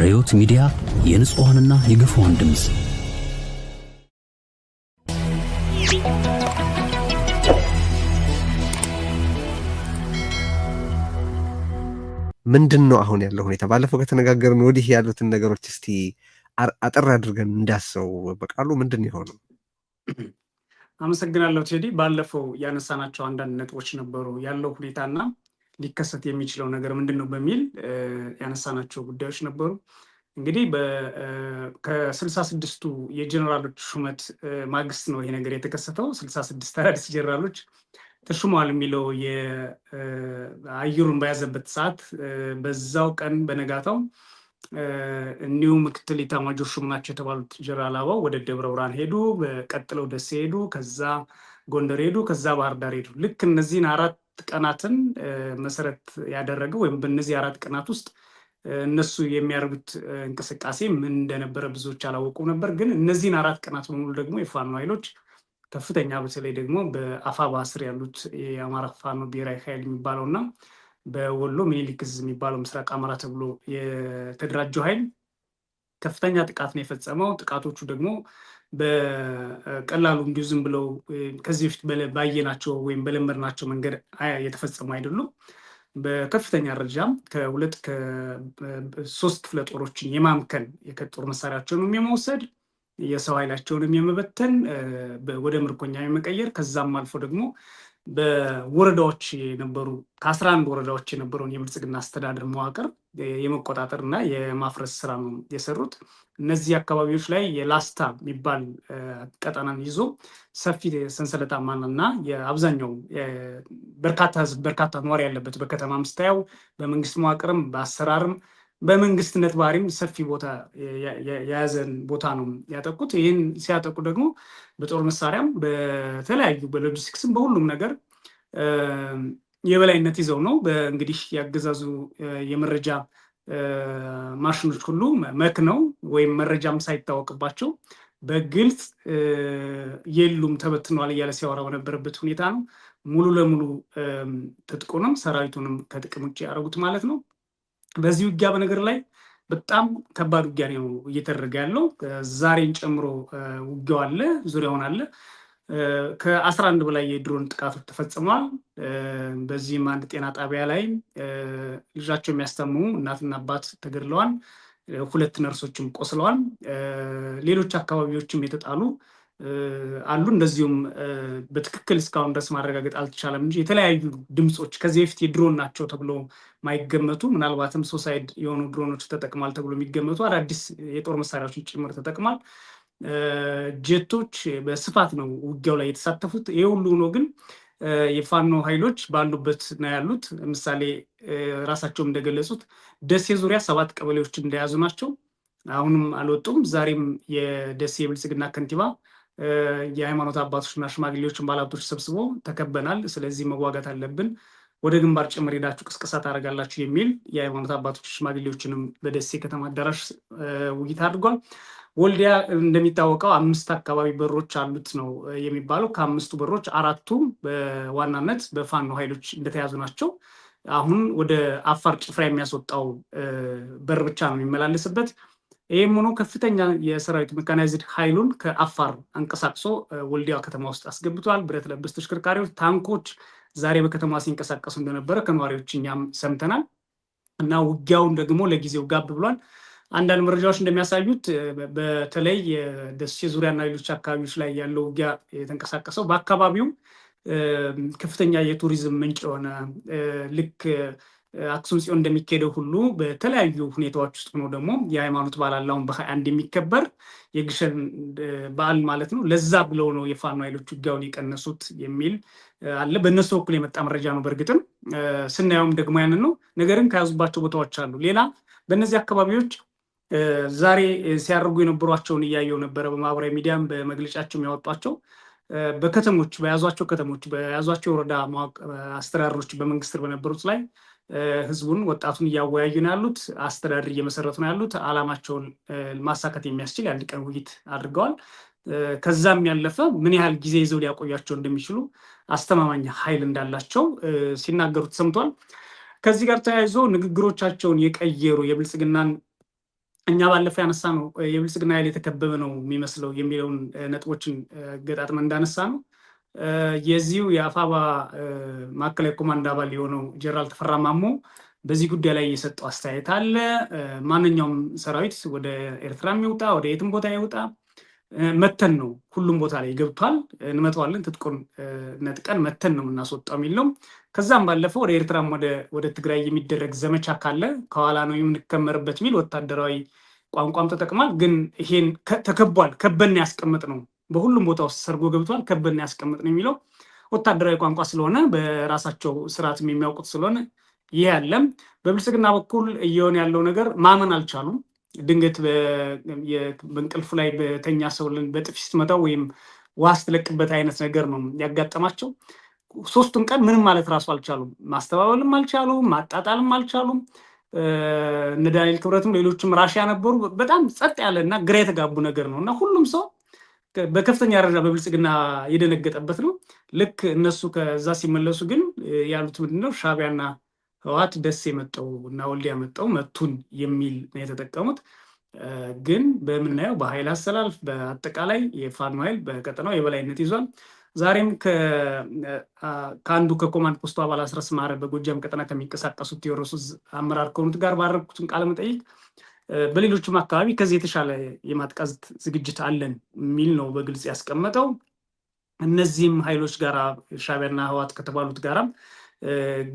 ርዕዮት ሚዲያ የንጹሃንና የግፉዋን ድምጽ። ምንድነው አሁን ያለው ሁኔታ? ባለፈው ከተነጋገርን ወዲህ ያሉትን ነገሮች እስቲ አጠር አድርገን እንዳሰው በቃሉ ምንድነው የሆነው? አመሰግናለሁ ቴዲ። ባለፈው ያነሳናቸው አንዳንድ ነጥቦች ነበሩ ያለው ሁኔታና ሊከሰት የሚችለው ነገር ምንድነው በሚል ያነሳናቸው ጉዳዮች ነበሩ። እንግዲህ ከ66ቱ የጀነራሎች ሹመት ማግስት ነው ይሄ ነገር የተከሰተው። 66 አዳዲስ ጀነራሎች ተሹመዋል የሚለው የአየሩን በያዘበት ሰዓት በዛው ቀን በነጋታው እኒሁ ምክትል ኢታማዦር ሹም ናቸው የተባሉት ጀነራል አበባው ወደ ደብረ ብርሃን ሄዱ። ቀጥለው ደሴ ሄዱ፣ ከዛ ጎንደር ሄዱ፣ ከዛ ባህር ዳር ሄዱ። ልክ እነዚህን 4 ቀናትን መሰረት ያደረገ ወይም በእነዚህ 4 ቀናት ውስጥ እነሱ የሚያደርጉት እንቅስቃሴ ምን እንደነበረ ብዙዎች አላወቁም ነበር። ግን እነዚህን 4 ቀናት በሙሉ ደግሞ የፋኖ ኃይሎች ከፍተኛ በተለይ ደግሞ በአፋባ ስር ያሉት የአማራ ፋኖ ብሔራዊ ኃይል የሚባለው እና በወሎ ሚኒሊክ ዕዝ የሚባለው ምስራቅ አማራ ተብሎ የተደራጀው ኃይል ከፍተኛ ጥቃት ነው የፈጸመው። ጥቃቶቹ ደግሞ በቀላሉ እንዲሁ ዝም ብለው ከዚህ በፊት ባየናቸው ወይም በለመድናቸው መንገድ የተፈጸሙ አይደሉም። በከፍተኛ ደረጃም ከ3 ክፍለ ጦሮችን የማምከን የጦር መሳሪያቸውንም የመውሰድ የሰው ኃይላቸውንም የመበተን ወደ ምርኮኛ የመቀየር ከዛም አልፎ ደግሞ በወረዳዎች የነበሩ ከ11 ወረዳዎች የነበረውን የብልጽግና አስተዳደር መዋቅር የመቆጣጠር እና የማፍረስ ስራ ነው የሰሩት። እነዚህ አካባቢዎች ላይ የላስታ የሚባል ቀጠናን ይዞ ሰፊ ሰንሰለታማ እና የአብዛኛው በርካታ ህዝብ በርካታ ነዋሪ ያለበት በከተማ ስታየው በመንግስት መዋቅርም በአሰራርም በመንግስትነት ባህሪም ሰፊ ቦታ የያዘን ቦታ ነው ያጠቁት። ይህን ሲያጠቁ ደግሞ በጦር መሳሪያም በተለያዩ በሎጂስቲክስም በሁሉም ነገር የበላይነት ይዘው ነው። በእንግዲህ ያገዛዙ የመረጃ ማሽኖች ሁሉ መክነው ወይም መረጃም ሳይታወቅባቸው በግልጽ የሉም ተበትኗል እያለ ሲያወራ በነበረበት ሁኔታ ነው ሙሉ ለሙሉ ትጥቁንም ሰራዊቱንም ከጥቅም ውጭ ያደረጉት ማለት ነው። በዚህ ውጊያ በነገር ላይ በጣም ከባድ ውጊያ ነው እየተደረገ ያለው። ዛሬን ጨምሮ ውጊያው አለ፣ ዙሪያውን አለ። ከ11 በላይ የድሮን ጥቃቶች ተፈጽመዋል። በዚህም አንድ ጤና ጣቢያ ላይ ልጃቸው የሚያስተምሙ እናትና አባት ተገድለዋል። 2 ነርሶችም ቆስለዋል። ሌሎች አካባቢዎችም የተጣሉ አሉ። እንደዚሁም በትክክል እስካሁን ድረስ ማረጋገጥ አልተቻለም እንጂ የተለያዩ ድምፆች ከዚህ በፊት የድሮን ናቸው ተብሎ ማይገመቱ ምናልባትም ሶሳይድ የሆኑ ድሮኖች ተጠቅሟል ተብሎ የሚገመቱ አዳዲስ የጦር መሳሪያዎችን ጭምር ተጠቅሟል። ጄቶች በስፋት ነው ውጊያው ላይ የተሳተፉት። ይህ ሁሉ ሆኖ ግን የፋኖ ኃይሎች ባሉበት ነው ያሉት። ለምሳሌ ራሳቸውም እንደገለጹት ደሴ ዙሪያ 7 ቀበሌዎች እንደያዙ ናቸው። አሁንም አልወጡም። ዛሬም የደሴ የብልጽግና ከንቲባ የሃይማኖት አባቶችና ሽማግሌዎችን ባለሀብቶች ሰብስቦ ተከበናል፣ ስለዚህ መዋጋት አለብን፣ ወደ ግንባር ጭምር ሄዳችሁ ቅስቀሳ ታደርጋላችሁ የሚል የሃይማኖት አባቶች ሽማግሌዎችንም በደሴ ከተማ አዳራሽ ውይይት አድርጓል። ወልዲያ እንደሚታወቀው 5 አካባቢ በሮች አሉት ነው የሚባለው። ከ5ቱ በሮች 4ቱ በዋናነት በፋኖ ኃይሎች እንደተያዙ ናቸው። አሁን ወደ አፋር ጭፍራ የሚያስወጣው በር ብቻ ነው የሚመላለስበት። ይህም ሆኖ ከፍተኛ የሰራዊት ሜካናይዝድ ኃይሉን ከአፋር አንቀሳቅሶ ወልዲያ ከተማ ውስጥ አስገብቷል። ብረት ለበስ ተሽከርካሪዎች፣ ታንኮች ዛሬ በከተማ ሲንቀሳቀሱ እንደነበረ ከነዋሪዎች እኛም ሰምተናል። እና ውጊያውን ደግሞ ለጊዜው ጋብ ብሏል። አንዳንድ መረጃዎች እንደሚያሳዩት በተለይ የደሴ ዙሪያና ሌሎች አካባቢዎች ላይ ያለው ውጊያ የተንቀሳቀሰው በአካባቢው ከፍተኛ የቱሪዝም ምንጭ የሆነ ልክ አክሱም ጽዮን እንደሚካሄደው ሁሉ በተለያዩ ሁኔታዎች ውስጥ ሆኖ ደግሞ የሃይማኖት በዓል አለ አሁን በ21 የሚከበር የግሸን በዓል ማለት ነው። ለዛ ብለው ነው የፋኖ ኃይሎች ውጊያውን የቀነሱት የሚል አለ። በእነሱ በኩል የመጣ መረጃ ነው። በእርግጥም ስናየውም ደግሞ ያንን ነው። ነገርን ከያዙባቸው ቦታዎች አሉ። ሌላ በእነዚህ አካባቢዎች ዛሬ ሲያደርጉ የነበሯቸውን እያየው ነበረ። በማህበራዊ ሚዲያም በመግለጫቸው የሚያወጧቸው በከተሞች በያዟቸው ከተሞች በያዟቸው የወረዳ አስተዳደሮች በመንግስት በነበሩት ላይ ህዝቡን ወጣቱን እያወያዩ ነው ያሉት። አስተዳደር እየመሰረቱ ነው ያሉት። አላማቸውን ማሳካት የሚያስችል የአንድ ቀን ውይይት አድርገዋል። ከዛም ያለፈ ምን ያህል ጊዜ ይዘው ሊያቆያቸው እንደሚችሉ አስተማማኝ ኃይል እንዳላቸው ሲናገሩ ተሰምቷል። ከዚህ ጋር ተያይዞ ንግግሮቻቸውን የቀየሩ የብልጽግናን እኛ ባለፈው ያነሳ ነው የብልጽግና ኃይል የተከበበ ነው የሚመስለው የሚለውን ነጥቦችን ገጣጥመን እንዳነሳ ነው የዚሁ የአፋባ ማዕከላዊ ኮማንድ አባል የሆነው ጀነራል ተፈራ ማሞ በዚህ ጉዳይ ላይ የሰጠው አስተያየት አለ። ማንኛውም ሰራዊት ወደ ኤርትራ የሚወጣ ወደ የትም ቦታ ይወጣ መተን ነው ሁሉም ቦታ ላይ ገብቷል፣ እንመጣዋለን፣ ትጥቁን ነጥቀን መተን ነው የምናስወጣው የሚል ነው። ከዛም ባለፈው ወደ ኤርትራም ወደ ትግራይ የሚደረግ ዘመቻ ካለ ከኋላ ነው የምንከመርበት የሚል ወታደራዊ ቋንቋም ተጠቅሟል። ግን ይሄን ተከቧል፣ ከበን ያስቀምጥ ነው፣ በሁሉም ቦታ ውስጥ ሰርጎ ገብቷል፣ ከበን ያስቀምጥ ነው የሚለው ወታደራዊ ቋንቋ ስለሆነ በራሳቸው ስርዓትም የሚያውቁት ስለሆነ ይህ ያለም በብልጽግና በኩል እየሆነ ያለው ነገር ማመን አልቻሉም። ድንገት በእንቅልፉ ላይ በተኛ ሰው በጥፊ ስትመታው ወይም ውሃ ስትለቅበት አይነት ነገር ነው ያጋጠማቸው። 3ቱን ቀን ምንም ማለት ራሱ አልቻሉም። ማስተባበልም አልቻሉም፣ ማጣጣልም አልቻሉም። እነ ዳንኤል ክብረትም ሌሎችም ራሽያ ነበሩ። በጣም ጸጥ ያለ እና ግራ የተጋቡ ነገር ነው እና ሁሉም ሰው በከፍተኛ ደረጃ በብልጽግና የደነገጠበት ነው። ልክ እነሱ ከዛ ሲመለሱ ግን ያሉት ምንድነው ሻዕቢያና ህወሓት ደስ የመጣው እና ወልድ ያመጣው መቱን የሚል ነው የተጠቀሙት። ግን በምናየው በኃይል አሰላልፍ በአጠቃላይ የፋኖ ኃይል በቀጠናው የበላይነት ይዟል። ዛሬም ከአንዱ ከኮማንድ ፖስቱ አባል አስረስ ማረ በጎጃም ቀጠና ከሚንቀሳቀሱት ቴዎድሮስ አመራር ከሆኑት ጋር ባደረኩትን ቃለ መጠይቅ በሌሎችም አካባቢ ከዚህ የተሻለ የማጥቃት ዝግጅት አለን የሚል ነው በግልጽ ያስቀመጠው። እነዚህም ኃይሎች ጋር ሻዕቢያና ህወሓት ከተባሉት ጋራም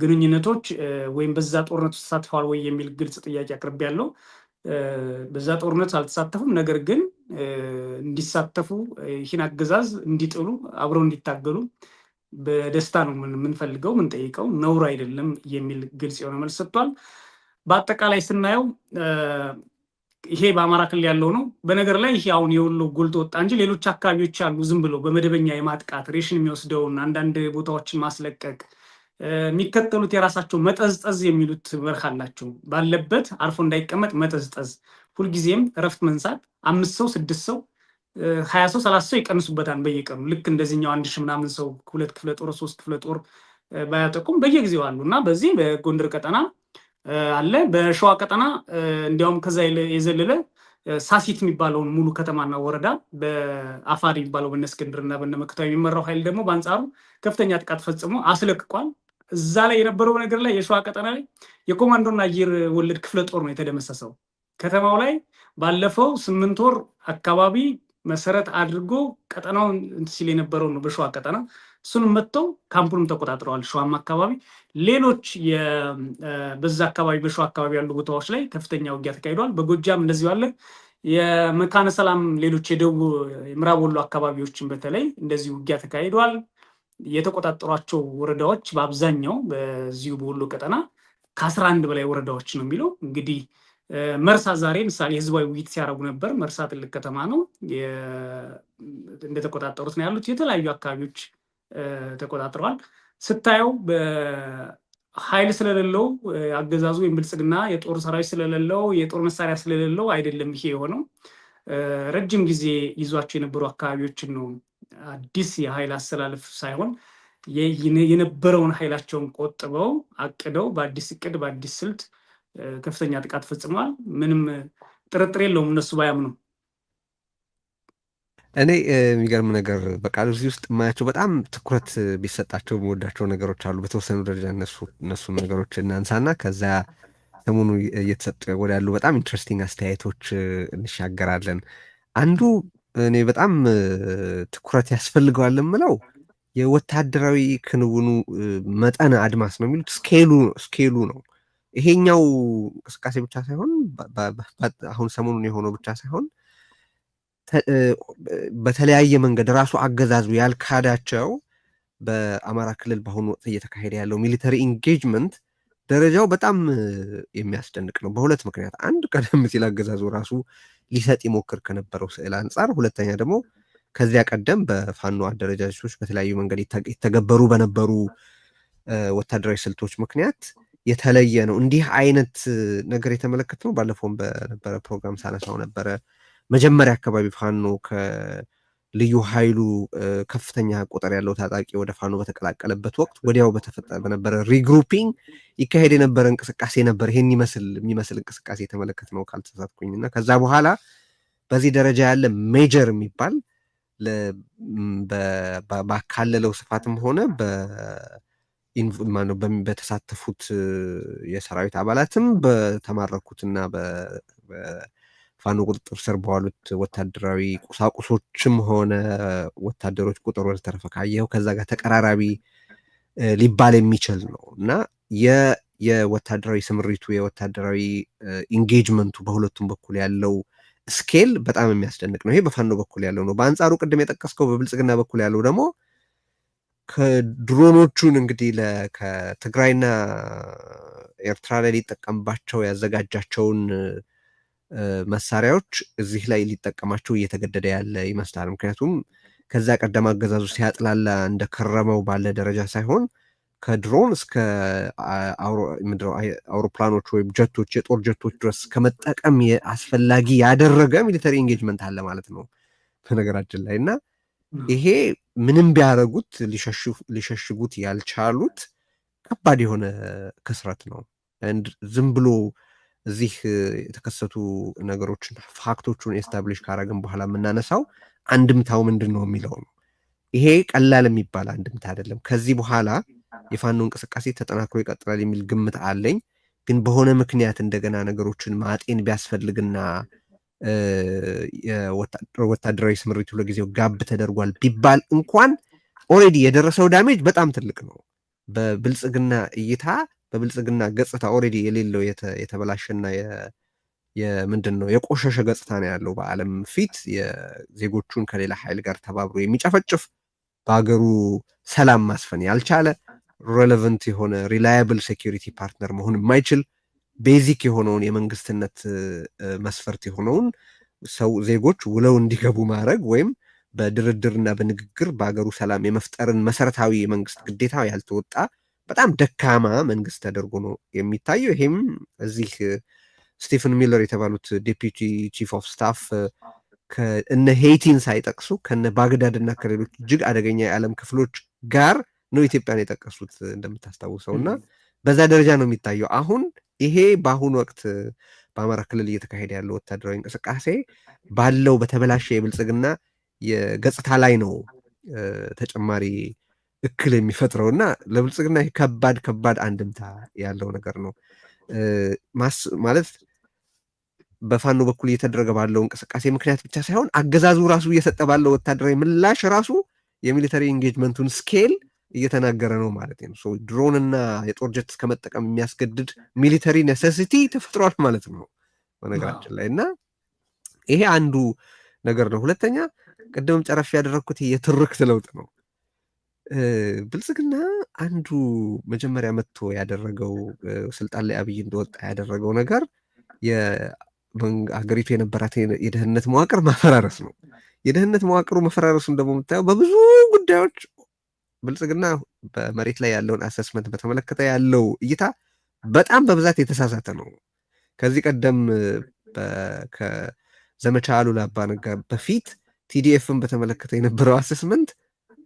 ግንኙነቶች ወይም በዛ ጦርነት ውስጥ ተሳትፈዋል ወይ የሚል ግልጽ ጥያቄ አቅርቤ ያለው። በዛ ጦርነት አልተሳተፉም። ነገር ግን እንዲሳተፉ ይህን አገዛዝ እንዲጥሉ አብረው እንዲታገሉ በደስታ ነው የምንፈልገው የምንጠይቀው፣ ነውር አይደለም የሚል ግልጽ የሆነ መልስ ሰጥቷል። በአጠቃላይ ስናየው ይሄ በአማራ ክልል ያለው ነው። በነገር ላይ ይሄ አሁን የወሎ ጎልቶ ወጣ እንጂ ሌሎች አካባቢዎች አሉ ዝም ብሎ በመደበኛ የማጥቃት ሬሽን የሚወስደውን አንዳንድ ቦታዎችን ማስለቀቅ የሚከተሉት የራሳቸው መጠዝጠዝ የሚሉት መርህ አላቸው። ባለበት አርፎ እንዳይቀመጥ መጠዝጠዝ፣ ሁልጊዜም እረፍት መንሳት፣ 5 ሰው 6 ሰው 20 ሰው 30 ሰው ይቀንሱበታል በየቀኑ። ልክ እንደዚህኛው 1000 ምናምን ሰው 2 ክፍለ ጦር 3 ክፍለ ጦር ባያጠቁም በየጊዜው አሉ እና በዚህ በጎንደር ቀጠና አለ። በሸዋ ቀጠና እንዲያውም ከዛ የዘለለ ሳሲት የሚባለውን ሙሉ ከተማና ወረዳ በአፋር የሚባለው በእነ እስክንድርና በእነ መከታው የሚመራው ኃይል ደግሞ በአንጻሩ ከፍተኛ ጥቃት ፈጽሞ አስለቅቋል። እዛ ላይ የነበረው ነገር ላይ የሸዋ ቀጠና ላይ የኮማንዶና አየር ወለድ ክፍለ ጦር ነው የተደመሰሰው። ከተማው ላይ ባለፈው 8 ወር አካባቢ መሰረት አድርጎ ቀጠናውን ሲል የነበረው ነው በሸዋ ቀጠና። እሱንም መጥተው ካምፑንም ተቆጣጥረዋል። ሸዋማ አካባቢ ሌሎች በዛ አካባቢ በሸዋ አካባቢ ያሉ ቦታዎች ላይ ከፍተኛ ውጊያ ተካሂዷል። በጎጃም እንደዚሁ አለ። የመካነ ሰላም ሌሎች የደቡብ ምዕራብ ወሎ አካባቢዎችን በተለይ እንደዚሁ ውጊያ ተካሂዷል። የተቆጣጠሯቸው ወረዳዎች በአብዛኛው በዚሁ በወሎ ቀጠና ከ11 በላይ ወረዳዎች ነው የሚለው። እንግዲህ መርሳ ዛሬ ምሳሌ ህዝባዊ ውይይት ሲያደርጉ ነበር። መርሳ ትልቅ ከተማ ነው፣ እንደተቆጣጠሩት ነው ያሉት። የተለያዩ አካባቢዎች ተቆጣጥረዋል። ስታየው በኃይል ስለሌለው አገዛዙ ወይም ብልጽግና የጦር ሰራዊት ስለሌለው የጦር መሳሪያ ስለሌለው አይደለም ይሄ የሆነው። ረጅም ጊዜ ይዟቸው የነበሩ አካባቢዎችን ነው አዲስ የኃይል አሰላለፍ ሳይሆን የነበረውን ኃይላቸውን ቆጥበው አቅደው በአዲስ እቅድ በአዲስ ስልት ከፍተኛ ጥቃት ፈጽመዋል። ምንም ጥርጥር የለውም እነሱ ባያምኑ። እኔ የሚገርም ነገር በቃ እዚህ ውስጥ የማያቸው በጣም ትኩረት ቢሰጣቸው የሚወዳቸው ነገሮች አሉ። በተወሰኑ ደረጃ እነሱ ነገሮች እናንሳና ከዛ ሰሞኑ እየተሰጡ ወደ ያሉ በጣም ኢንትረስቲንግ አስተያየቶች እንሻገራለን። አንዱ እኔ በጣም ትኩረት ያስፈልገዋል የምለው የወታደራዊ ክንውኑ መጠን አድማስ ነው የሚሉት ስኬሉ ነው። ይሄኛው እንቅስቃሴ ብቻ ሳይሆን አሁን ሰሞኑን የሆነው ብቻ ሳይሆን በተለያየ መንገድ ራሱ አገዛዙ ያልካዳቸው በአማራ ክልል በአሁኑ ወቅት እየተካሄደ ያለው ሚሊተሪ ኢንጌጅመንት ደረጃው በጣም የሚያስደንቅ ነው በሁለት ምክንያት። አንድ ቀደም ሲል አገዛዙ ራሱ ሊሰጥ ይሞክር ከነበረው ስዕል አንጻር፣ ሁለተኛ ደግሞ ከዚያ ቀደም በፋኖ አደረጃጀቶች በተለያዩ መንገድ የተገበሩ በነበሩ ወታደራዊ ስልቶች ምክንያት የተለየ ነው። እንዲህ አይነት ነገር የተመለከት ነው ባለፈውም በነበረ ፕሮግራም ሳነሳው ነበረ። መጀመሪያ አካባቢ ፋኖ ልዩ ኃይሉ ከፍተኛ ቁጥር ያለው ታጣቂ ወደ ፋኖ በተቀላቀለበት ወቅት ወዲያው በነበረ ሪግሩፒንግ ይካሄድ የነበረ እንቅስቃሴ ነበር። ይሄን የሚመስል እንቅስቃሴ የተመለከት ነው ካልተሳሳትኩኝ። እና ከዛ በኋላ በዚህ ደረጃ ያለ ሜጀር የሚባል ባካለለው ስፋትም ሆነ በተሳተፉት የሰራዊት አባላትም በተማረኩትና በፋኖ ቁጥጥር ስር በዋሉት ወታደራዊ ቁሳቁሶችም ሆነ ወታደሮች ቁጥር ወደተረፈ ካየው ከዛ ጋር ተቀራራቢ ሊባል የሚችል ነው እና የወታደራዊ ስምሪቱ የወታደራዊ ኢንጌጅመንቱ በሁለቱም በኩል ያለው ስኬል በጣም የሚያስደንቅ ነው። ይሄ በፋኖ በኩል ያለው ነው። በአንጻሩ ቅድም የጠቀስከው በብልጽግና በኩል ያለው ደግሞ ከድሮኖቹን እንግዲህ ከትግራይና ኤርትራ ላይ ሊጠቀምባቸው ያዘጋጃቸውን መሳሪያዎች እዚህ ላይ ሊጠቀማቸው እየተገደደ ያለ ይመስላል። ምክንያቱም ከዛ ቀደም አገዛዙ ሲያጥላላ እንደከረመው ባለ ደረጃ ሳይሆን ከድሮን እስከ አውሮፕላኖች ወይም ጀቶች የጦር ጀቶች ድረስ ከመጠቀም አስፈላጊ ያደረገ ሚሊተሪ ኢንጌጅመንት አለ ማለት ነው በነገራችን ላይ። እና ይሄ ምንም ቢያደርጉት ሊሸሽጉት ያልቻሉት ከባድ የሆነ ክስረት ነው። ዝም ብሎ እዚህ የተከሰቱ ነገሮችን ፋክቶቹን ኤስታብሊሽ ካረግን በኋላ የምናነሳው አንድምታው ምንድን ነው የሚለው ነው። ይሄ ቀላል የሚባል አንድምታ አይደለም። ከዚህ በኋላ የፋኖ እንቅስቃሴ ተጠናክሮ ይቀጥላል የሚል ግምት አለኝ። ግን በሆነ ምክንያት እንደገና ነገሮችን ማጤን ቢያስፈልግና ወታደራዊ ስምሪቱ ለጊዜው ጋብ ተደርጓል ቢባል እንኳን ኦልሬዲ የደረሰው ዳሜጅ በጣም ትልቅ ነው። በብልጽግና እይታ በብልጽግና ገጽታ ኦልሬዲ የሌለው የተበላሸና የምንድን ነው የቆሸሸ ገጽታ ነው ያለው። በዓለም ፊት የዜጎቹን ከሌላ ኃይል ጋር ተባብሮ የሚጨፈጭፍ በሀገሩ ሰላም ማስፈን ያልቻለ ሬሌቨንት የሆነ ሪላያብል ሴኪሪቲ ፓርትነር መሆን የማይችል ቤዚክ የሆነውን የመንግስትነት መስፈርት የሆነውን ዜጎች ውለው እንዲገቡ ማድረግ ወይም በድርድርና በንግግር በሀገሩ ሰላም የመፍጠርን መሰረታዊ የመንግስት ግዴታ ያልተወጣ በጣም ደካማ መንግስት ተደርጎ ነው የሚታየው። ይሄም እዚህ ስቲፈን ሚለር የተባሉት ዴፒቲ ቺፍ ኦፍ ስታፍ ከእነ ሄይቲን ሳይጠቅሱ ከነ ባግዳድ እና ከሌሎች እጅግ አደገኛ የዓለም ክፍሎች ጋር ነው ኢትዮጵያን የጠቀሱት እንደምታስታውሰው። እና በዛ ደረጃ ነው የሚታየው። አሁን ይሄ በአሁኑ ወቅት በአማራ ክልል እየተካሄደ ያለው ወታደራዊ እንቅስቃሴ ባለው በተበላሸ የብልጽግና የገጽታ ላይ ነው ተጨማሪ እክል የሚፈጥረው እና ለብልጽግና ከባድ አንድምታ ያለው ነገር ነው ማለት በፋኖ በኩል እየተደረገ ባለው እንቅስቃሴ ምክንያት ብቻ ሳይሆን አገዛዙ ራሱ እየሰጠ ባለው ወታደራዊ ምላሽ ራሱ የሚሊተሪ ኢንጌጅመንቱን ስኬል እየተናገረ ነው ማለት ነው። ድሮንና የጦር ጀት እስከመጠቀም የሚያስገድድ ሚሊተሪ ኔሴሲቲ ተፈጥሯል ማለት ነው በነገራችን ላይ። እና ይሄ አንዱ ነገር ነው። ሁለተኛ ቅድምም ጨረፍ ያደረግኩት የትርክት ለውጥ ነው። ብልጽግና አንዱ መጀመሪያ መጥቶ ያደረገው ስልጣን ላይ አብይ እንደወጣ ያደረገው ነገር ሀገሪቱ የነበራት የደህንነት መዋቅር ማፈራረስ ነው። የደህንነት መዋቅሩ መፈራረሱን ደግሞ የምታየው በብዙ ጉዳዮች ብልጽግና በመሬት ላይ ያለውን አሰስመንት በተመለከተ ያለው እይታ በጣም በብዛት የተሳሳተ ነው። ከዚህ ቀደም ከዘመቻ አሉላ አባ ነጋ በፊት ቲዲኤፍን በተመለከተ የነበረው አሰስመንት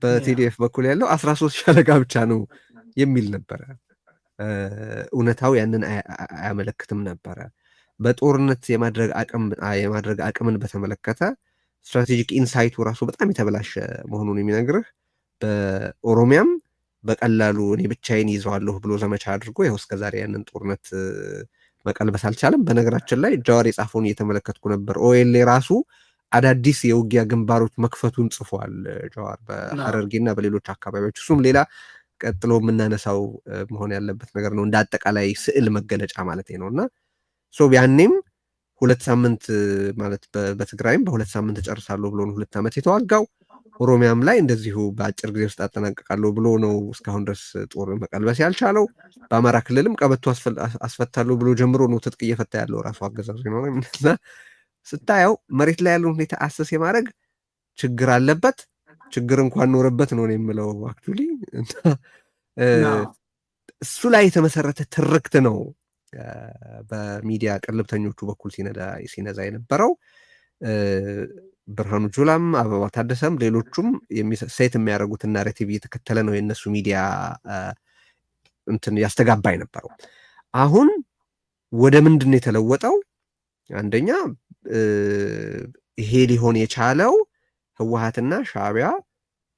በቲዲኤፍ በኩል ያለው 13 ሻለቃ ብቻ ነው የሚል ነበረ። እውነታው ያንን አያመለክትም ነበረ። በጦርነት የማድረግ አቅምን በተመለከተ ስትራቴጂክ ኢንሳይቱ ራሱ በጣም የተበላሸ መሆኑን የሚነግርህ በኦሮሚያም በቀላሉ እኔ ብቻዬን ይዘዋለሁ ብሎ ዘመቻ አድርጎ ይኸው እስከዛሬ ያንን ጦርነት መቀልበስ አልቻለም። በነገራችን ላይ ጃዋር የጻፈውን እየተመለከትኩ ነበር። ኦኤልኤ ራሱ አዳዲስ የውጊያ ግንባሮች መክፈቱን ጽፏል ጃዋር በሐረርጌና በሌሎች አካባቢዎች። እሱም ሌላ ቀጥሎ የምናነሳው መሆን ያለበት ነገር ነው፣ እንደ አጠቃላይ ስዕል መገለጫ ማለት ነው። እና ያኔም 2 ሳምንት ማለት በትግራይም በ2 ሳምንት እጨርሳለሁ ብሎ ነው 2 ዓመት የተዋጋው። ኦሮሚያም ላይ እንደዚሁ በአጭር ጊዜ ውስጥ አጠናቀቃለሁ ብሎ ነው እስካሁን ድረስ ጦር መቀልበስ ያልቻለው። በአማራ ክልልም ቀበቶ አስፈታለሁ ብሎ ጀምሮ ነው ትጥቅ እየፈታ ያለው ራሱ አገዛዙ ነው። እና ስታየው መሬት ላይ ያለውን ሁኔታ አሰስ የማድረግ ችግር አለበት። ችግር እንኳን ኖረበት ነው የምለው አክቹሊ። እሱ ላይ የተመሰረተ ትርክት ነው በሚዲያ ቅልብተኞቹ በኩል ሲነዛ የነበረው። ብርሃኑ ጁላም አበባ ታደሰም ሌሎቹም ሴት የሚያደርጉትን ናሬቲቭ እየተከተለ ነው የእነሱ ሚዲያ እንትን ያስተጋባ የነበረው። አሁን ወደ ምንድን ነው የተለወጠው? አንደኛ ይሄ ሊሆን የቻለው ህወሓትና ሻዕቢያ